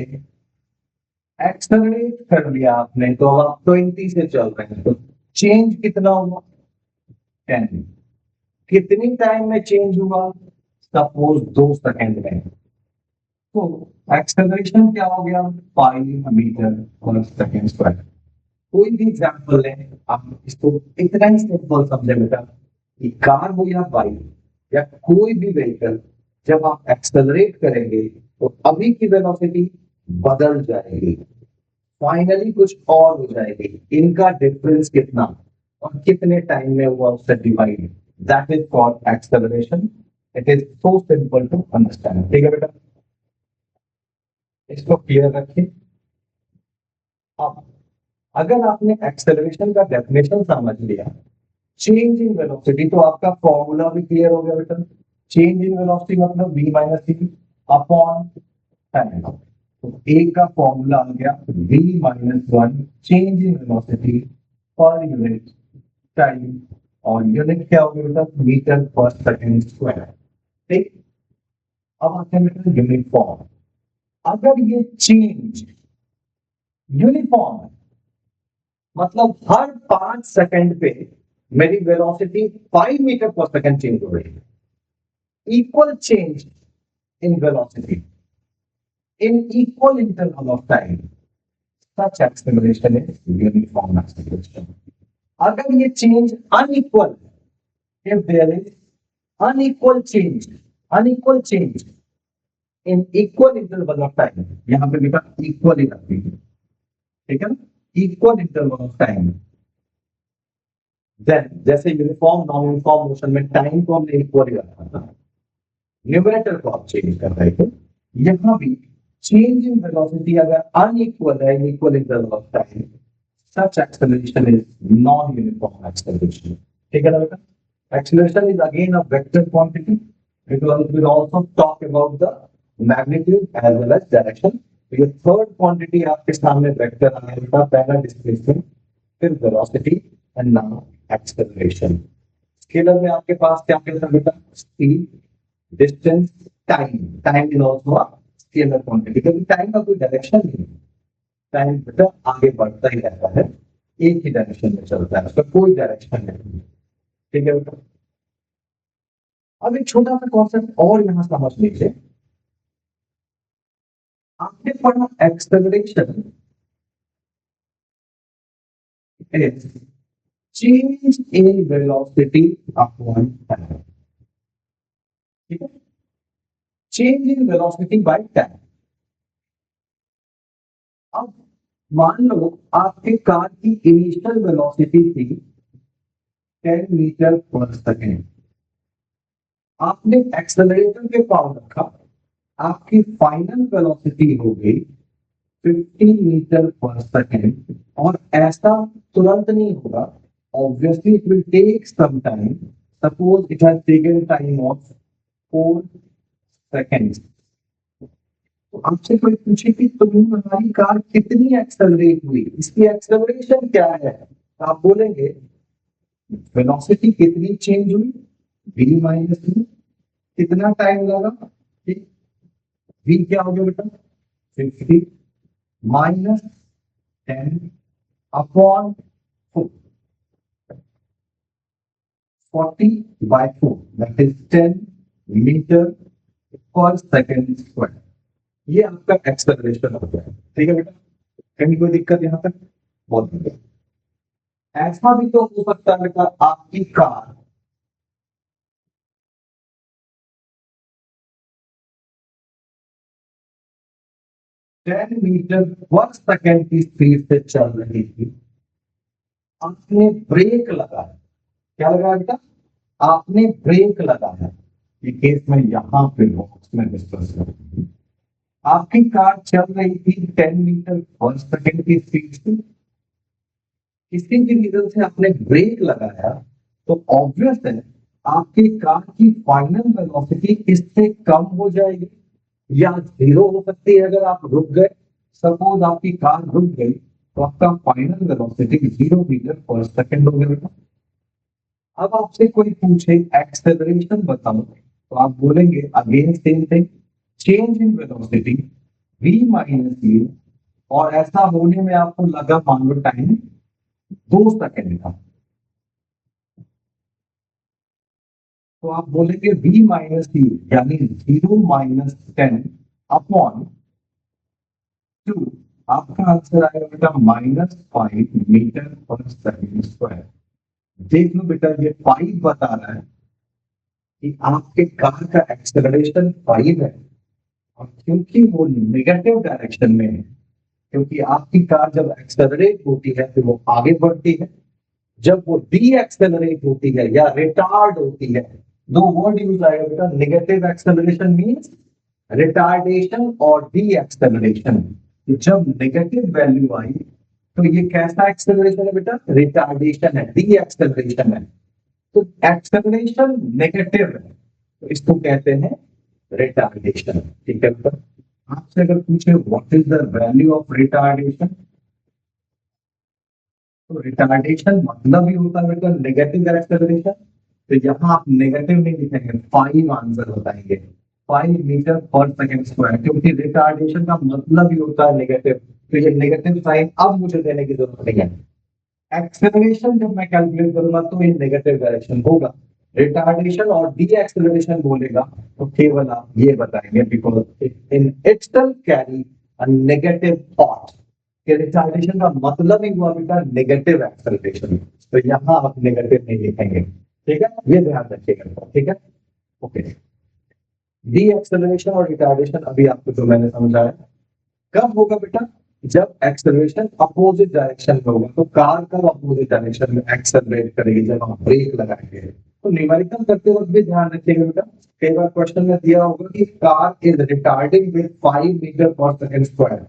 एक्सेलरेट कर लिया आपने, तो अब आप 20 से चल रहे हैं, तो चेंज कितना हुआ, 10। कितनी टाइम में चेंज हुआ, सपोज 2 सेकंड में, तो एक्सेलरेशन क्या हो गया, 5 मीटर पर सेकंड स्क्वायर। कोई भी एग्जांपल लें, आप इसको इतना ही सिंपल समझे बेटा, कि कार हो या बाइक या कोई भी व्हीकल, जब आप एक्सेलरेट करेंगे तो अभी की वेलोसिटी बदल जाएगी, फाइनली कुछ और हो जाएगी, इनका डिफरेंस कितना और कितने टाइम में हुआ उससे divide, that is called acceleration. It is so simple to understand, ठीक है बेटा, इसको क्लियर रखिए। अब अगर आपने एक्सेलरेशन का डेफिनेशन समझ लिया, चेंज इन वेलोसिटी, तो आपका फॉर्मूला भी क्लियर हो गया बेटा। चेंज इन वेलोसिटी मतलब v माइनस सी अपॉन टाइम, तो ए का फॉर्मूला आ गया v minus 1 change in velocity per unit time, और यूनिट क्या होगी बेटा, मीटर पर सेकेंड स्क्वायर। ठीक, अब आते हैं बेटा यूनिफॉर्म। अगर ये चेंज यूनिफॉर्म है, मतलब हर 5 सेकंड पे मेरी velocity 5 metre per second change हो रही है, equal change in velocity in equal interval of time, such acceleration is uniform acceleration. अगर ये change unequal, if there is unequal change in equal interval of time, यहाँ पे बेटा equal ही रखती है, ठीक है ना, equal interval of time, then जैसे यूनिफॉर्म नॉन यूनिफॉर्म मोशन में टाइम को हमने इक्वल ही रखा था, न्यूमरेटर को आप चेंज कर रहे थे, यहाँ भी change in velocity अगर unequal है, equal interval of time, such acceleration is non-uniform acceleration. ठीक है ना बेटा? Acceleration is again a vector quantity. It will also talk about the magnitude as well as direction. तो ये थर्ड क्वांटिटी आपके सामने वेक्टर आया बेटा, पहला डिस्प्लेसमेंट, फिर velocity and now acceleration. Scalar में आपके पास क्या क्या था बेटा, speed, distance, time. Time is also a scalar quantity, क्योंकि टाइम का कोई डायरेक्शन नहीं है, टाइम बेटा आगे बढ़ता ही रहता है, एक ही डायरेक्शन में चलता है, उसका कोई डायरेक्शन नहीं। ठीक है बेटा, अब एक छोटा सा कॉन्सेप्ट और यहां समझ लीजिए, आपने पढ़ा acceleration is change in velocity upon time, ठीक है, change in velocity by time. अब मान लो आपके कार की इनिशियल वेलोसिटी थी 10 मीटर पर सेकेंड, आपने एक्सेलरेटर पे पावर रखा, आपकी फाइनल वेलोसिटी हो गई 15 मीटर पर सेकेंड, और ऐसा तुरंत नहीं होगा, obviously it will take some time, suppose it has taken time of 4 seconds. तो आपसे कोई पूछे कि तुम्हारी कार कितनी एक्सेलरेट हुई, इसकी एक्सेलरेशन क्या है, तो आप बोलेंगे वेलोसिटी कितनी चेंज हुई, v माइनस v, कितना टाइम लगा, v क्या हो गया बेटा 50 माइनस 10 upon 4, 40/4, that is 10 metre per second square. ये आपका एक्सेलरेशन हो गया, ठीक है बेटा, कहीं कोई दिक्कत यहाँ तक, बहुत बढ़िया। ऐसा भी तो हो सकता है बेटा, आपकी car ten metre per second की स्पीड से चल रही थी, आपने ब्रेक लगाया, क्या लगाया बेटा, आपने ब्रेक लगाया, ये केस में यहां पे बॉक्स में डिस्कस करूंगी। आपकी कार चल रही थी 10 मीटर पर सेकेंड की स्पीड से, किसी भी रीजन से आपने ब्रेक लगाया, तो ऑब्वियस है आपकी कार की फाइनल वेलोसिटी इससे कम हो जाएगी या जीरो हो सकती है। अगर आप रुक गए, सपोज आपकी कार रुक गई, तो आपका final velocity 0 metre per second हो गया। अब आपसे कोई पूछे एक्सेलरेशन बताओ, तो आप बोलेंगे again same thing, change in velocity v minus u, और ऐसा होने में आपको लगा मान लो टाइम 2 सेकेंड का, तो आप बोलेंगे v माइनस u यानी 0 माइनस 10 अपॉन 2, आपका आंसर आएगा बेटा -5 मीटर पर सेकेंड स्क्वायर। देख लो बेटा, ये 5 बता रहा है कि आपके कार का एक्सेलरेशन 5 है, और क्योंकि वो नेगेटिव डायरेक्शन में है, क्योंकि आपकी कार जब एक्सेलरेट होती है तो वो आगे बढ़ती है, जब वो डी एक्सेलरेट होती है या रिटार्ड होती है, दो वर्ड यूज आएगा बेटा, नेगेटिव एक्सेलरेशन मींस रिटार्डेशन और डी एक्सेलरेशन। तो जब नेगेटिव वैल्यू आई, तो ये कैसा एक्सेलरेशन है बेटा, रिटार्डेशन है, डी एक्सेलरेशन है। तो एक्सेलरेशन नेगेटिव है, तो इसको कहते हैं रिटार्डेशन। ठीक है बेटा, आपसे अगर पूछे what is the value of retardation, तो रिटार्डेशन मतलब ही होता है बेटा नेगेटिव एक्सेलरेशन। तो यहाँ आप नेगेटिव नहीं लिखेंगे, 5 आंसर बताएंगे, 5 मीटर पर सेकेंड स्क्वायर, क्योंकि रिटार्डेशन का मतलब ही होता है नेगेटिव। तो ये नेगेटिव साइन अब मुझे देने की जरूरत नहीं है। एक्सेलरेशन जब मैं कैलकुलेट करूंगा तो ये नेगेटिव डायरेक्शन होगा। रिटार्डेशन और डी एक्सेलरेशन बोलेगा तो केवल आप ये बताएंगे because in it still carry a negative thought. Retardation का मतलब ही हुआ बेटा नेगेटिव एक्सेलरेशन। तो यहाँ आप नेगेटिव नहीं लिखेंगे, ठीक है, ये ध्यान रखिएगा, ठीक है। ओके, डी एक्सेलरेशन और रिटार्डेशन अभी आपको जो मैंने समझाया कब होगा बेटा, जब एक्सेलरेशन अपोजिट डायरेक्शन में होगा। तो कार कब अपोजिट डायरेक्शन में एक्सेलरेट करेगी, जब हम ब्रेक लगाएंगे। तो न्यूमेरिकल करते वक्त भी ध्यान रखिएगा बेटा, कई बार क्वेश्चन में दिया होगा कि car is retarding with 5 metre per second square,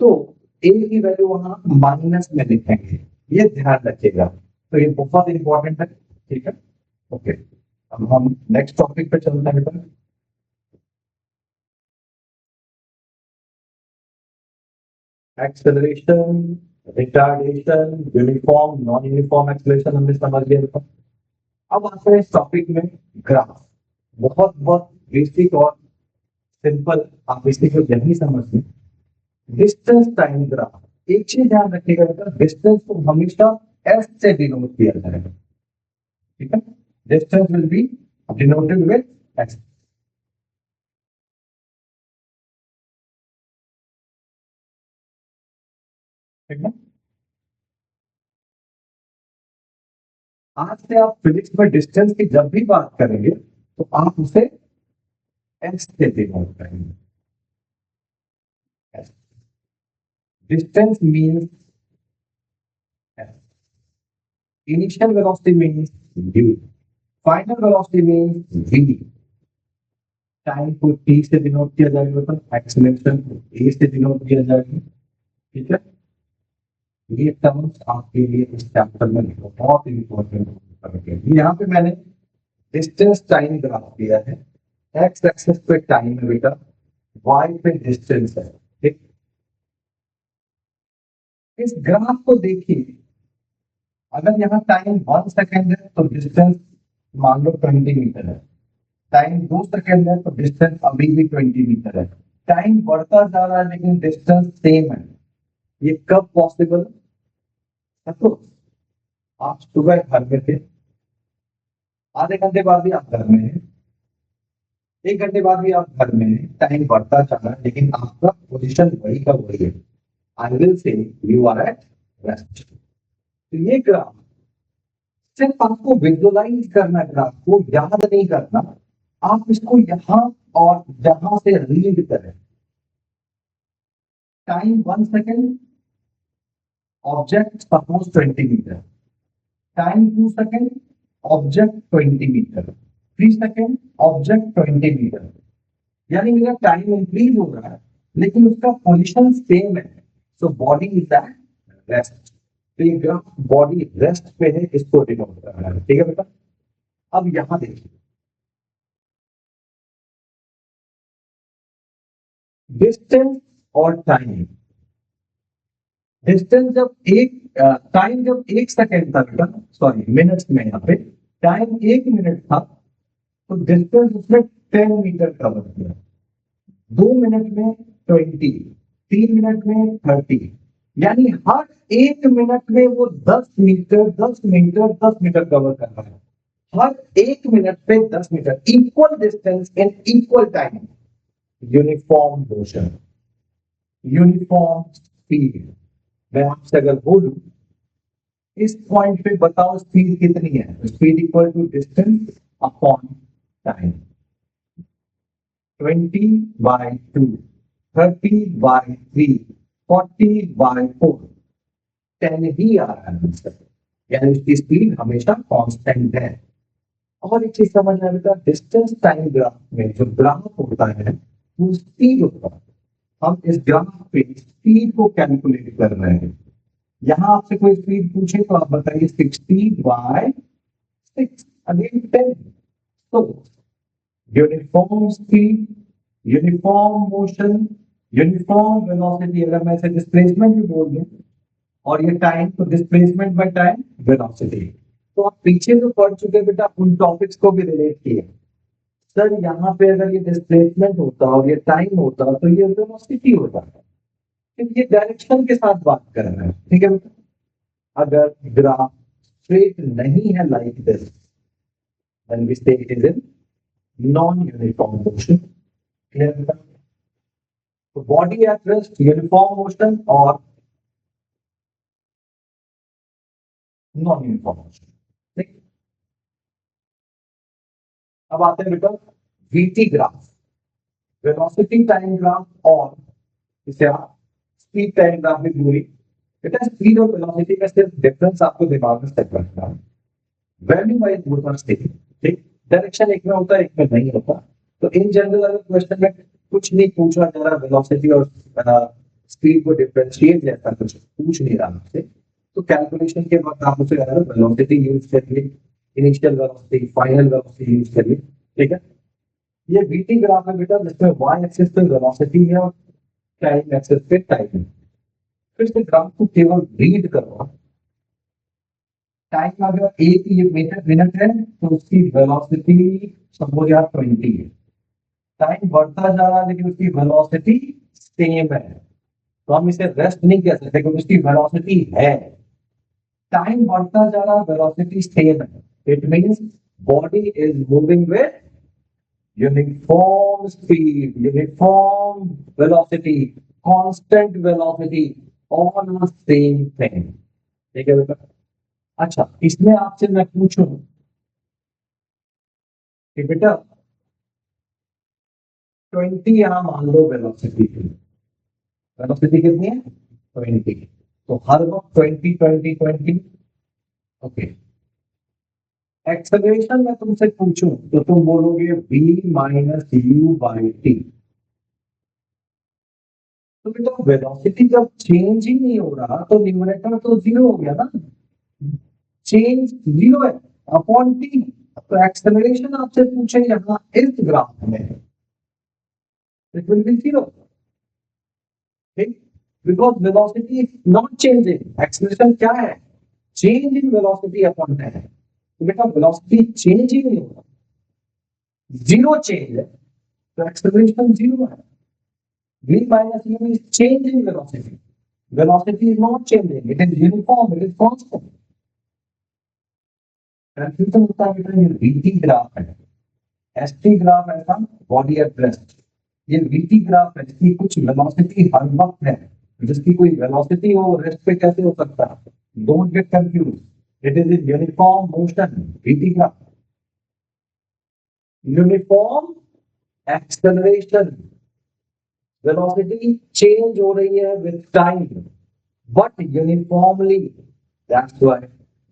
तो ए की वैल्यू वहां माइनस में लिखेंगे, ये ध्यान रखिएगा। तो ये बहुत इंपॉर्टेंट है, ठीक है। ओके, अब हम नेक्स्ट टॉपिक पे चलते हैं बेटा। Acceleration, retardation, uniform non uniform acceleration हमने समझ लिया था। अब आते हैं इस टॉपिक में ग्राफ। बहुत बहुत बेसिक और सिंपल, आप इसी को यही समझ लें। डिस्टेंस टाइम ग्राफ, एक चीज ध्यान रखिएगा बेटा, डिस्टेंस को हमेशा एस से डिनोट किया जाएगा, ठीक है। Distance will be denoted with S, ठीक है। आज से आप फिजिक्स में डिस्टेंस की जब भी बात करेंगे तो आप उसे एस से डिनोट करेंगे। Distance means s. Initial velocity means u. Final velocity means v. Time को t से डिनोट किया जाएगा, मतलब एक्सीलरेशन को a से डिनोट किया जाएगा, ठीक है। ये टर्म्स आपके लिए इस चैप्टर में बहुत इंपॉर्टेंट। यहाँ पे मैंने डिस्टेंस टाइम ग्राफ दिया है। एक्स एक्सिस पे टाइम है बेटा, वाई पे डिस्टेंस है, ठीक। इस ग्राफ को देखिए, अगर यहाँ टाइम 1 सेकेंड है तो डिस्टेंस मान लो 20 मीटर है, टाइम 2 सेकेंड है तो डिस्टेंस अभी भी 20 मीटर है। टाइम बढ़ता जा रहा है लेकिन डिस्टेंस सेम है। ये कब पॉसिबल है? तो आप सुबह घर में थे, आधे घंटे बाद भी आप घर में हैं, 1 घंटे बाद भी आप घर में हैं, टाइम बढ़ता जा रहा है लेकिन आपका पोजिशन वही का वही है। I will say you are at rest. तो ये ग्राफ सिर्फ आपको विजुअलाइज करना है, ग्राफ को याद नहीं करना, आप इसको यहां और यहां से रीड करें। Time 1 second, object suppose 20 metre, time 2 second, object 20 metre, 3 second, object 20 metre. यानी मेरा टाइम इंक्रीज हो रहा है लेकिन उसका पोजिशन सेम है। So body is at rest. तो ये ग्राफ बॉडी रेस्ट पे है, इसको डिनोट कर रहा है, ठीक है बेटा। अब यहां देखिए, डिस्टेंस और टाइम। डिस्टेंस जब एक टाइम जब 1 सेकेंड था बेटा, सॉरी मिनट्स में, यहाँ पे टाइम 1 मिनट था तो डिस्टेंस उसने 10 मीटर कवर किया। 2 मिनट में 20, 3 मिनट में 30, यानी हर 1 मिनट में वो 10 मीटर 10 मीटर 10 मीटर कवर कर रहा है। हर 1 मिनट पे 10 metre, equal distance in equal time, uniform motion, uniform speed. मैं आपसे अगर बोलूं इस पॉइंट पे बताओ स्पीड कितनी है, speed equal to distance upon time. 20/2, 30/3, 40/4, 10 ही आ रहा है आंसर, यानी उसकी स्पीड हमेशा कांस्टेंट है। और एक चीज समझ में आता है, डिस्टेंस टाइम ग्राफ में जो ग्राफ होता है वो स्पीड होता है। हम इस ग्राफ पे स्पीड को कैलकुलेट कर रहे हैं। यहाँ आपसे कोई स्पीड पूछे तो आप बताइए 60/6, अगेन 10। तो uniform speed, uniform motion, uniform velocity, अगर मैं इसे डिस्प्लेसमेंट भी बोल दूं और ये टाइम, तो डिस्प्लेसमेंट बाय टाइम वेलोसिटी। तो आप पीछे जो पढ़ चुके बेटा उन टॉपिक्स को भी रिलेट किए। सर यहाँ पे अगर ये डिस्प्लेसमेंट होता और ये टाइम होता तो ये वेलोसिटी होता, फिर ये डायरेक्शन के साथ बात कर रहे हैं, ठीक है बेटा। अगर ग्राफ स्ट्रेट नहीं है like this, then we say it is in non-uniform motion. Clear बेटा? तो body at rest uniform motion और नॉन यूनिफॉर्म मोशन, ठीक। अब आते हैं बेटा VT graph, velocity time graph, और इसे आप स्पीड टाइम ग्राफ भी पूरी। बेटा स्पीड और वेलोसिटी में सिर्फ डिफरेंस आपको दिमाग में सेट रखना है, value wise both are same, ठीक। डायरेक्शन एक में होता है, एक में नहीं होता। तो इन जनरल अगर क्वेश्चन में कुछ नहीं पूछा जा रहा, वेलोसिटी और स्पीड को डिफरेंशिएट जैसा कुछ पूछ नहीं रहा आपसे, तो कैलकुलेशन के वक्त आप उसे वेलोसिटी यूज करिए, initial velocity, final velocity use करिए, ठीक है। ये वीटी ग्राफ है बेटा, जिसमें वाई एक्सिस पे वेलोसिटी है और टाइम एक्सिस पे टाइम है। फिर से ग्राफ को केवल रीड करो। टाइम अगर एक ये मीटर मिनट है तो उसकी वेलोसिटी सपोज यार 20 है। टाइम बढ़ता जा रहा है लेकिन उसकी वेलोसिटी सेम है, तो हम इसे रेस्ट नहीं कह सकते क्योंकि उसकी वेलोसिटी है। टाइम बढ़ता जा रहा है, वेलोसिटी सेम है, it means body is moving with uniform speed, uniform velocity, constant velocity, all are same thing, ठीक है बेटा। अच्छा, इसमें आपसे मैं पूछूं कि बेटा 20 यहां मान लो वेलोसिटी थी, वेलोसिटी कितनी है 20, तो हर वक्त 20 20 20, ओके। एक्सेलरेशन में तुमसे पूछूं तो तुम बोलोगे v minus u by T. तो बेटा वेलोसिटी जब चेंज ही नहीं हो रहा तो न्यूमरेटर तो जीरो हो गया ना, चेंज जीरो है अपॉन टी। तो एक्सेलरेशन आपसे पूछे यहाँ इस ग्राफ में, इट विल बी जीरो, ठीक, because velocity is not changing. Acceleration क्या है, change in velocity upon time. तो बेटा वेलोसिटी चेंज ही नहीं होगा, जीरो चेंज है, तो एक्सेलरेशन जीरो है। v minus u is change in velocity. Velocity is not changing, it is uniform, it is constant. Confusion होता है बेटा, ये वीटी ग्राफ है, एसटी ग्राफ ऐसा बॉडी एट रेस्ट, ये वीटी ग्राफ है जिसकी कुछ वेलोसिटी हर वक्त है, जिसकी कोई वेलोसिटी हो रेस्ट पे कैसे हो सकता है, don't get confuse, it is in uniform motion, VT graph, uniform acceleration, velocity change हो रही है with time but uniformly. That's why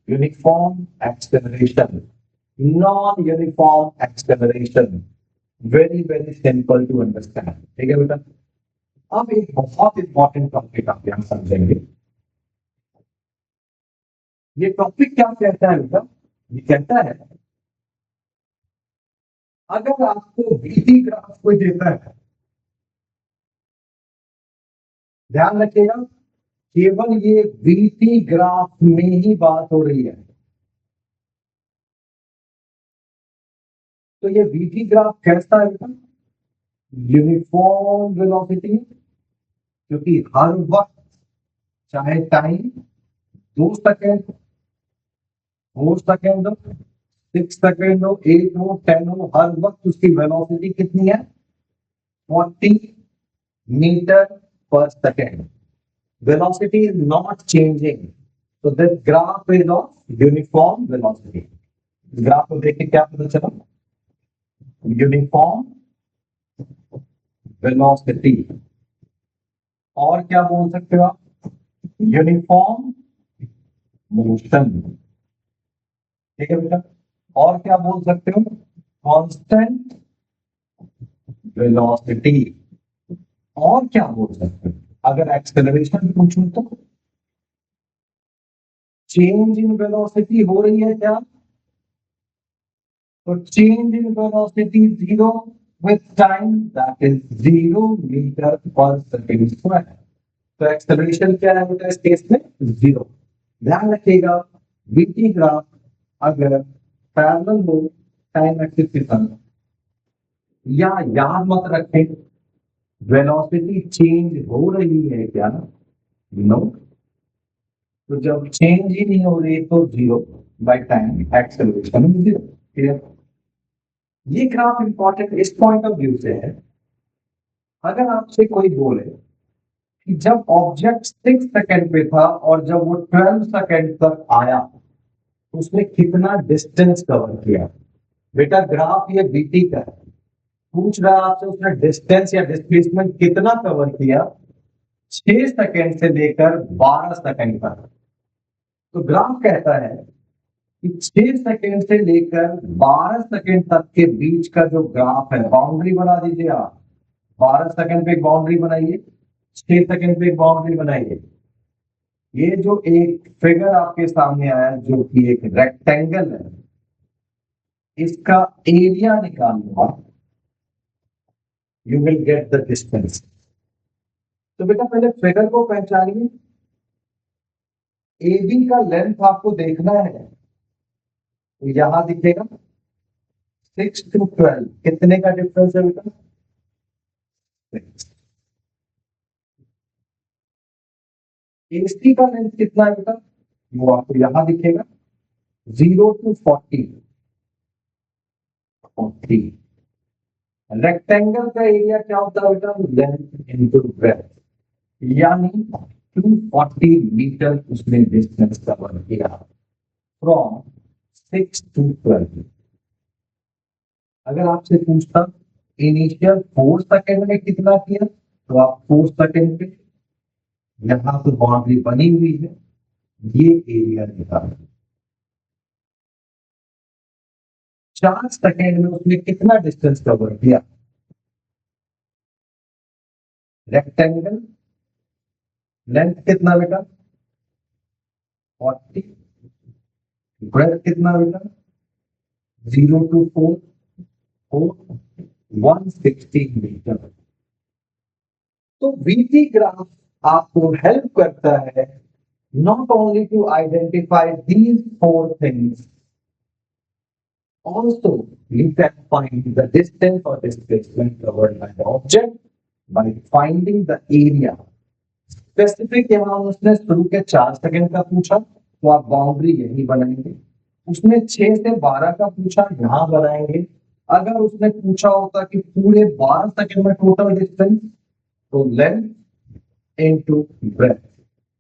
uniform acceleration, non-uniform acceleration. Very very simple to understand. ठीक है बेटा। अब एक बहुत इंपॉर्टेंट टॉपिक आप यहाँ समझेंगे। ये टॉपिक क्या कहता है बेटा, ये कहता है अगर आपको वीटी ग्राफ कोई देता है, ध्यान रखिएगा केवल ये वीटी ग्राफ में ही बात हो रही है। तो ये वीटी ग्राफ कैसा है बेटा, यूनिफॉर्म वेलोसिटी, क्योंकि हर वक्त चाहे टाइम 2 सेकेंड, 4 सेकेंड हो, 6 सेकेंड हो, 8 हो, 10 हो, हर वक्त उसकी वेलोसिटी कितनी है 40 metre per second. Velocity is not changing, तो this graph is of uniform velocity. Graph को देख के क्या पता चला, यूनिफॉर्म वेलोसिटी, और क्या बोल सकते हो आप, यूनिफॉर्म मोशन, ठीक है बेटा। और क्या बोल सकते हो, कांस्टेंट वेलोसिटी। और क्या बोल सकते हो, अगर एक्सेलरेशन पूछूं तो चेंज इन वेलोसिटी हो रही है क्या, तो change in velocity zero with time, that is 0 metre per second square. तो एक्सेलरेशन क्या है बेटा इस केस में? जीरो। ध्यान रखिएगा वीटी ग्राफ अगर पैरेलल हो टाइम एक्सिस के साथ, या याद मत रखें वेलोसिटी चेंज हो रही है क्या? नो। तो जब चेंज ही नहीं हो रही तो zero by time acceleration zero. Clear? ये ग्राफ इंपॉर्टेंट इस पॉइंट ऑफ व्यू से है, अगर आपसे कोई बोले कि जब ऑब्जेक्ट 6 सेकंड पे था और जब वो 12 सेकंड तक आया तो उसने कितना डिस्टेंस कवर किया? बेटा ग्राफ ये बीटी का है, पूछ रहा है आपसे उसने डिस्टेंस या डिस्प्लेसमेंट कितना कवर किया 6 सेकंड से लेकर 12 सेकंड तक। तो ग्राफ कहता है कि 6 सेकंड से लेकर 12 सेकंड तक के बीच का जो ग्राफ है, बाउंड्री बना दीजिए आप। 12 सेकंड पे एक बाउंड्री बनाइए, 6 सेकंड पे एक बाउंड्री बनाइए। ये जो एक फिगर आपके सामने आया जो कि एक रेक्टेंगल है, इसका एरिया निकालूंगा, you will get the distance. तो बेटा पहले फिगर को पहचानिए। ए बी का लेंथ आपको देखना है, तो यहां दिखेगा 6 to 12 कितने का डिफरेंस है बेटा? 6। एसी का लेंथ कितना है बेटा? वो आपको यहां दिखेगा 0 to 40। 40। रेक्टेंगल का एरिया क्या होता है बेटा? लेंथ इंटू ब्रेथ, यानी 240 मीटर उसने डिस्टेंस कवर किया फ्रॉम 6 to 12। अगर आपसे पूछता इनिशियल 4 सेकंड में कितना किया, तो आप 4 सेकंड पे, यहां तो बाउंड्री बनी हुई है, ये एरिया निकाल। 4 सेकंड में उसने कितना डिस्टेंस कवर किया? रेक्टेंगल लेंथ कितना बेटा? 40। ब्रेथ कितना बेटा? 0 to 4, 160 मीटर। तो वीटी ग्राफ आपको हेल्प करता है not only to identify these 4 things, also you can find the distance or displacement covered by the object by finding the area। Specific यहाँ उसने शुरू के 4 सेकंड का पूछा तो आप बाउंड्री यही बनाएंगे, उसने 6 से 12 का पूछा यहां बनाएंगे। अगर उसने पूछा होता कि पूरे 12 सेकंड में टोटल डिस्टेंस, तो length into breadth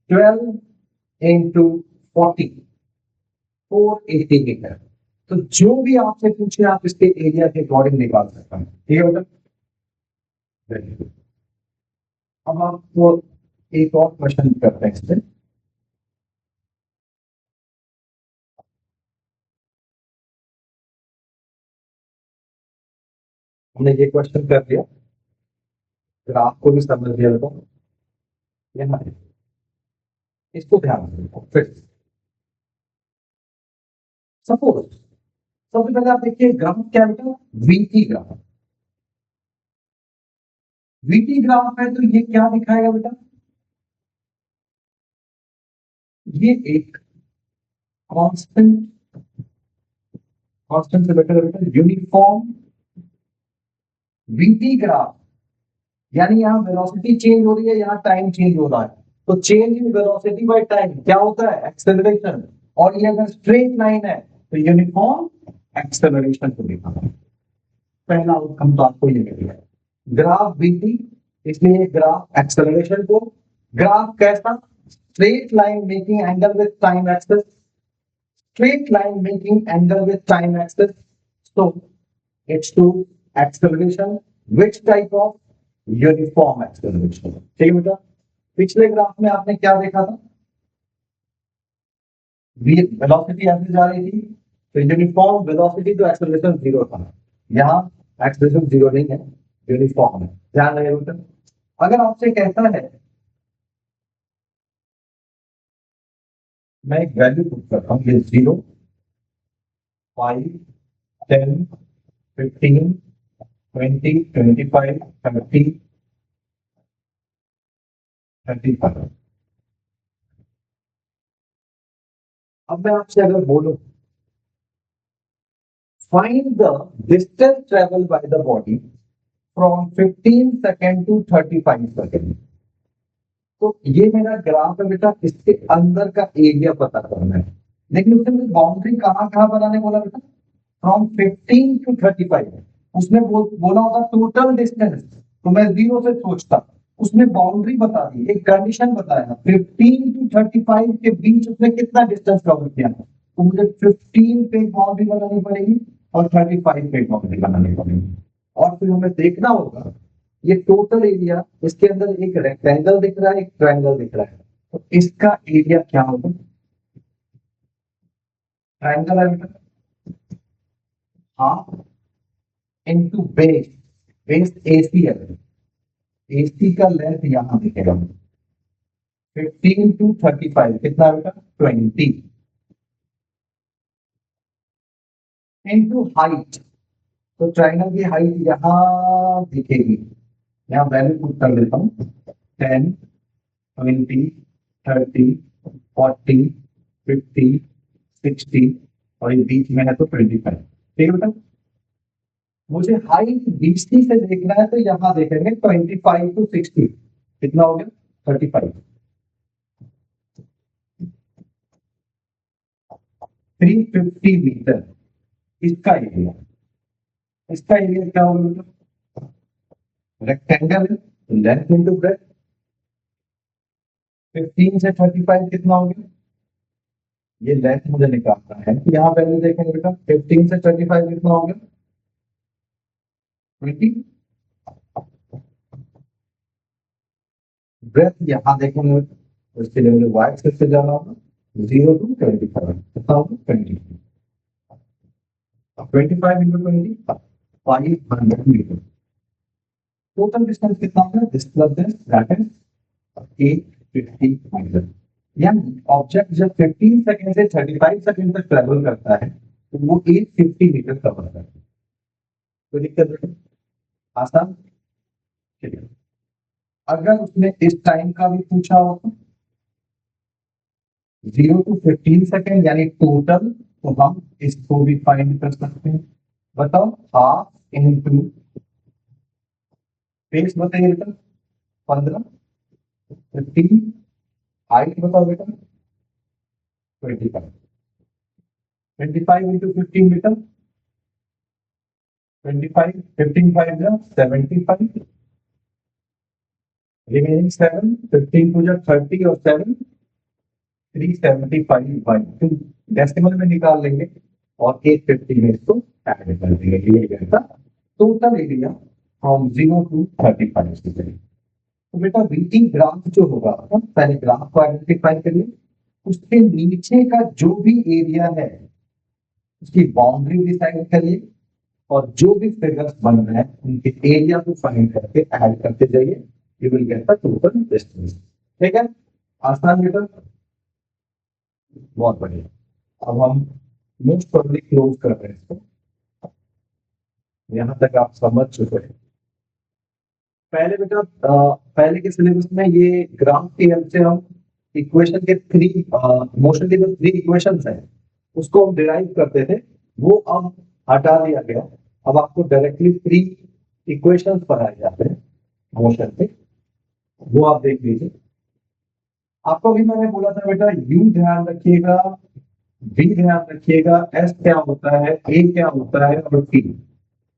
12 into 40 480 metre. तो जो भी आपसे पूछे आप इसके एरिया के अकॉर्डिंग निकाल सकते हैं। ठीक है बेटा? Very good. अब आपको एक और क्वेश्चन करते हैं इसमें। हमने ये क्वेश्चन कर दिया, ग्राफ को भी समझ लिया तो यहाँ है। इसको ध्यान रखो। फिर सपोज सबसे पहले आप देखिए ग्राफ क्या बेटा? VT graph. वीटी ग्राफ है तो ये क्या दिखाएगा बेटा? ये एक कांस्टेंट, कांस्टेंट से बेटर बेटा यूनिफॉर्म वीटी ग्राफ, यानी यहाँ वेलोसिटी चेंज हो रही है, यहाँ टाइम चेंज हो रहा है, तो change in velocity by time क्या होता है? एक्सेलरेशन। और ये अगर स्ट्रेट लाइन है तो यूनिफॉर्म एक्सेलरेशन को दिखाना है। पहला आउटकम तो आपको ये मिल गया, ग्राफ वीटी, इसलिए ग्राफ एक्सेलरेशन को। ग्राफ कैसा? Straight line making angle with time axis, straight line making angle with time axis. So it's to acceleration. Which type of? Uniform acceleration. ठीक है बेटा? पिछले ग्राफ में आपने क्या देखा था? वेलोसिटी ऐसे जा रही थी, तो यूनिफॉर्म वेलोसिटी तो एक्सेलरेशन जीरो था। यहाँ एक्सेलरेशन जीरो नहीं है, यूनिफॉर्म है। ध्यान रहे बेटा। अगर आपसे कहता है, मैं एक वैल्यू पुट करता हूँ, ये 0, 5, 10, 15, 20, 25, 30, 35। अब मैं आपसे अगर बोलूं find the distance travel by the body from 15 second to 35 second, तो ये मेरा ग्राफ है बेटा, इसके अंदर का एरिया पता करना है। लेकिन उसने मुझे बाउंड्री कहाँ कहाँ बनाने बोला बेटा, फ्रॉम 15 टू 35। उसने बोला होता टोटल डिस्टेंस, तो मैं जीरो से सोचता। उसने बाउंड्री बता दी, एक कंडीशन बताया 15 टू 35 के बीच उसने कितना डिस्टेंस कवर किया, तो मुझे 15 पे बाउंड्री बनानी पड़ेगी और 35 पे बाउंड्री बनानी पड़ेगी। और फिर हमें देखना होगा ये टोटल एरिया, इसके अंदर एक रेक्टेंगल दिख रहा है, एक ट्रायंगल दिख रहा है, तो इसका एरिया क्या होगा। ट्रायंगल है बेटा, half into base, base AC है, एसी का लेंथ यहां दिखेगा 15 टू 35 कितना है बेटा 20 इंटू हाइट, तो ट्रायंगल की हाइट यहां दिखेगी, यहां वैल्यू पुट कर देता हूं 10 20 30 40 50 60 और ये बीच में है तो 25। ठीक है बेटा, मुझे हाइट बीसी से देखना है तो यहां देखेंगे 25 टू 60 कितना हो गया 35। 350 मीटर इसका एरिया, इसका एरिया क्या होगा बेटा, रेक्टेंगल है तो लेंथ इंटू ब्रेथ, 15 से 35 कितना हो गया, ये लेंथ मुझे निकालना है, तो यहाँ वैल्यू देखेंगे बेटा 15 से 35 कितना हो गया 20। ब्रेथ यहाँ देखेंगे तो इसके लिए मुझे वाई एक्सिस से जाना होगा 0 टू 25 कितना होगा 20। 25 इंटू 20 500 मीटर। टोटल डिस्टेंस कितना होगा this plus this that is 850 metre. यानी ऑब्जेक्ट जब 15 सेकंड से 35 सेकंड तक ट्रेवल करता है तो वो 850 मीटर कवर करता है। कोई दिक्कत नहीं, आसान। ठीक है, अगर उसने इस टाइम का भी पूछा हो तो 0 टू 15 सेकेंड यानी टोटल, तो हम इसको भी फाइंड कर सकते हैं। बताओ हाफ इंटू बेस बताइए बेटा 15 15 हाइट बताओ बेटा 25 25 इंटू 15 मीटर 25 15 5 जा 75 रिमेनिंग 7 15 टू जा 30 और 7 375 बाई 2 डेसिमल में निकाल लेंगे और 850 में इसको ऐड कर देंगे। ये कहता टोटल एरिया फ्रॉम 0 टू 35 से चलिए। तो बेटा बीटी ग्राफ जो होगा, पहले ग्राफ को आइडेंटिफाई करिए, उसके नीचे का जो भी एरिया है उसकी बाउंड्री डिसाइड करिए और जो भी फिगर्स बन रहे हैं उनके एरिया को फाइंड करके ऐड करते जाइए, you will get the total distance. ठीक है, आसान बेटा, बहुत बढ़िया। अब हम मोस्ट प्रोबेबली क्लोज कर रहे हैं इसको, यहां तक आप समझ चुके हैं। पहले बेटा पहले के सिलेबस में ये ग्राफ की हेल्प से हम इक्वेशन के थ्री मोशन के जो थ्री इक्वेशंस हैं उसको हम डिराइव करते थे, वो अब हटा दिया गया। अब आपको डायरेक्टली थ्री इक्वेशंस बनाए जाते हैं मोशन के, वो आप देख लीजिए। आपको भी मैंने बोला था बेटा यू ध्यान रखिएगा, बी ध्यान रखिएगा, एस क्या होता है, ए क्या होता है और टी,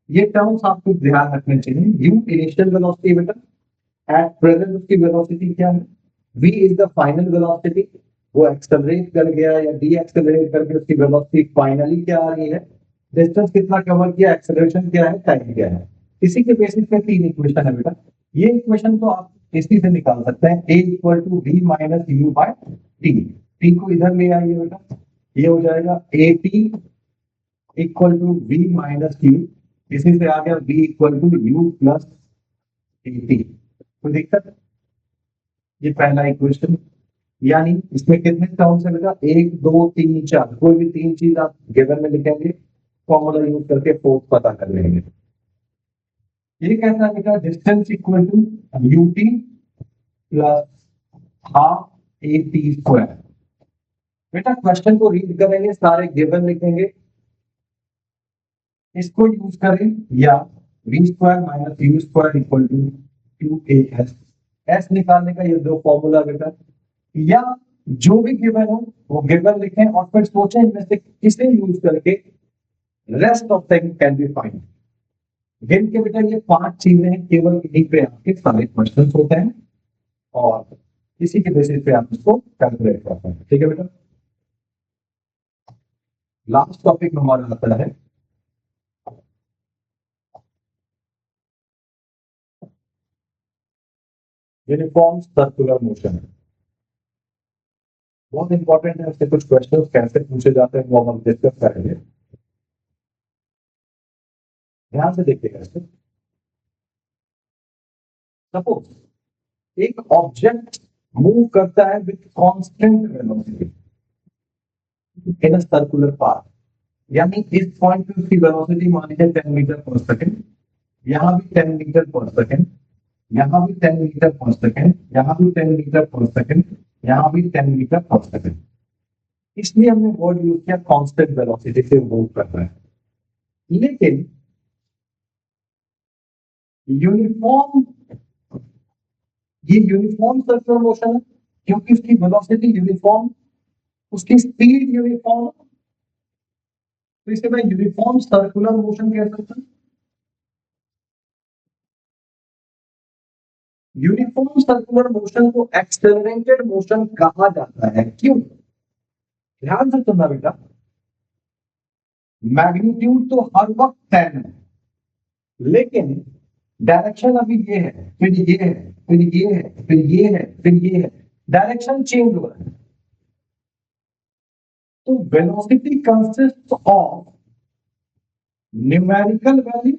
ये टर्म्स आपको ध्यान रखने चाहिए। यू इनिशियल वेलोसिटी बेटा, एट प्रेजेंट उसकी वेलोसिटी क्या है, v is the final velocity, वो एक्सेलरेट कर गया या डी एक्सेलरेट करके उसकी वेलोसिटी फाइनली क्या आ रही है, डिस्टेंस कितना कवर किया, एक्सेलरेशन क्या है, टाइम क्या है। इसी के बेसिस पे तीन इक्वेशन है बेटा। ये इक्वेशन तो आप इसी से निकाल सकते हैं, a equal to v minus u by t. T को इधर ले आइए बेटा, ये हो जाएगा a t equal to v minus u, इसी से आ गया v equal to u plus a t. कोई दिक्कत, ये पहला इक्वेशन। यानी इसमें कितने टर्म्स है बेटा, एक दो तीन चार, कोई भी तीन चीज आप गिवन में लिखेंगे, फॉर्मूला यूज करके फोर्स पता कर लेंगे। ये कहता है बेटा distance equal to ut plus half a t square. बेटा क्वेश्चन को रीड करेंगे, सारे गिवन लिखेंगे, इसको यूज करें या v square minus u square equal to 2as। S निकालने का ये दो फॉर्मूला बेटा, या जो भी गिवन हो वो गिवन लिखें और फिर सोचें इनमें से किसे यूज करके rest of thing can be find. गिन के बेटा ये 5 चीजें हैं, केवल इन्हीं पे आपके सारे क्वेश्चन होते हैं और इसी के बेसिस पे आप इसको कैलकुलेट करते हैं। ठीक है बेटा, लास्ट टॉपिक हमारा आता है यूनिफॉर्म सर्कुलर मोशन। बहुत इंपॉर्टेंट है, इससे कुछ क्वेश्चंस कैसे पूछे जाते हैं वो हम डिस्कस करेंगे। ध्यान से देखिएगा इसको। सपोज एक ऑब्जेक्ट मूव करता है with constant velocity in a circular path, यानी इस पॉइंट पे उसकी वेलोसिटी मान लीजिए 10 मीटर पर सेकंड, यहां भी 10 मीटर पर सेकंड, यहां भी 10 मीटर पर सेकंड, यहां भी 10 मीटर पर सेकंड, यहां भी 10 मीटर पर सेकंड। इसलिए हमने वर्ड यूज किया कांस्टेंट वेलोसिटी से मूव कर रहा है। लेकिन यूनिफॉर्म, ये यूनिफॉर्म सर्कुलर मोशन है क्योंकि उसकी वेलोसिटी यूनिफॉर्म, उसकी स्पीड यूनिफॉर्म, तो इसे मैं यूनिफॉर्म सर्कुलर मोशन कह सकता हूं। यूनिफॉर्म सर्कुलर मोशन को एक्सेलरेटेड मोशन कहा जाता है। क्यों? ध्यान से सुनना बेटा, मैग्नीट्यूड तो हर वक्त 10 है, लेकिन डायरेक्शन अभी ये है, फिर ये है, फिर ये है, फिर ये है, फिर ये है, डायरेक्शन चेंज हो रहा है। तो velocity consist of numerical value,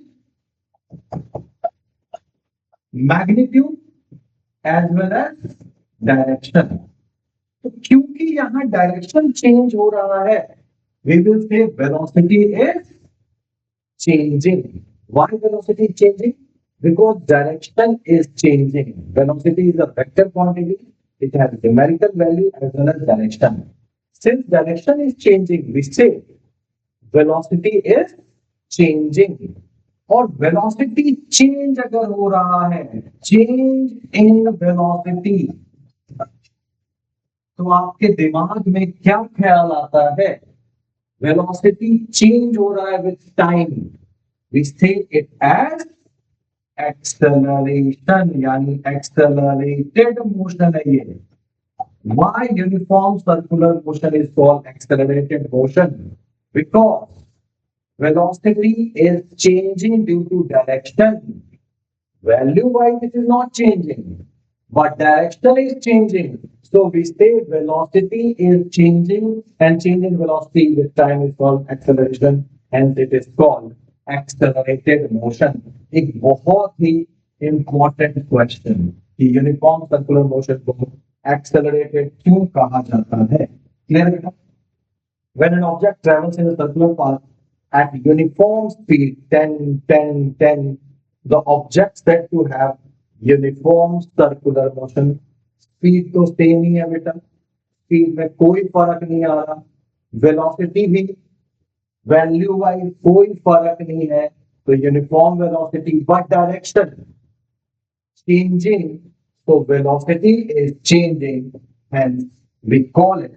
magnitude as well as direction. तो क्योंकि यहां डायरेक्शन चेंज हो रहा है, we will say velocity is changing. Why velocity is changing? Because direction is changing. Velocity is a vector quantity. It has numerical value as well as direction. Since direction is changing, we say velocity is changing. और velocity change अगर हो रहा है, change in velocity, तो आपके दिमाग में क्या ख्याल आता है? वेलोसिटी चेंज हो रहा है with time, we say it as acceleration, यानी एक्सेलरेटेड मोशन है ये। Why uniform circular motion is called accelerated motion? Because velocity is changing due to direction. Value wise it is not changing, but direction is changing. So we say velocity is changing, and changing velocity with time is called acceleration, hence it is called accelerated motion. एक बहुत ही important question कि uniform circular motion को accelerated क्यों कहा जाता है? Clear बेटा? When an object travels in a circular path at uniform speed 10, 10, 10, the object said to have uniform circular motion. Speed तो सेम ही है बेटा, स्पीड में कोई फर्क नहीं आ रहा, वेलोसिटी भी वैल्यू वाइज कोई फर्क नहीं है, तो uniform velocity but direction changing, so velocity is changing, hence we call it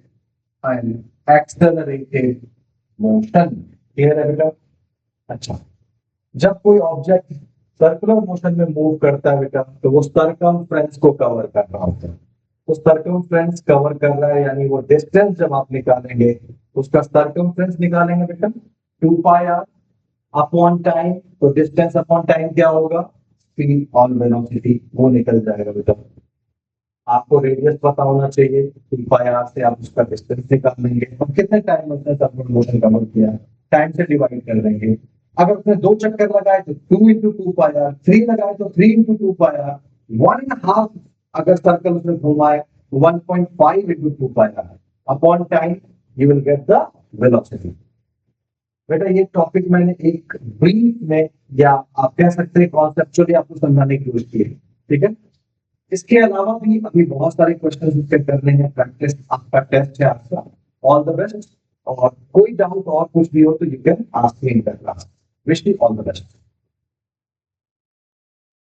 an accelerated motion. Clear है बेटा? अच्छा, जब कोई ऑब्जेक्ट सर्कुलर मोशन में मूव करता है बेटा, तो वो सर्कमफ्रेंस को कवर कर रहा होता है। तो सर्कमफ्रेंस कवर कर रहा है, यानी वो डिस्टेंस जब आप निकालेंगे, उसका सर्कमफ्रेंस निकालेंगे बेटा 2 पाई आर अपॉन टाइम। तो डिस्टेंस अपॉन टाइम क्या होगा? स्पीड और वेलोसिटी, वो निकल जाएगा बेटा। आपको रेडियस पता होना चाहिए, 2 पाई आर से आप उसका डिस्टेंस निकाल लेंगे और कितने टाइम उसने सर्कुलर मोशन कवर किया, टाइम से डिवाइड कर देंगे। अगर उसने 2 चक्कर लगाए तो 2 into 2 पाई आर, 3 लगाए तो 3 into 2 पाई आर, 1.5 अगर सर्कल उसने घुमाए 1.5 into 2 pi r upon time, you will get the velocity. बेटा ये टॉपिक मैंने एक ब्रीफ में, या आप कह सकते हैं कॉन्सेप्चुअली आपको समझाने की कोशिश की है, ठीक है? इसके अलावा भी अभी बहुत सारे क्वेश्चन उसके करने हैं, प्रैक्टिस आपका टेस्ट है आपका। All the best. और कोई डाउट और कुछ भी हो तो you can ask me in the class. Wish you all the best.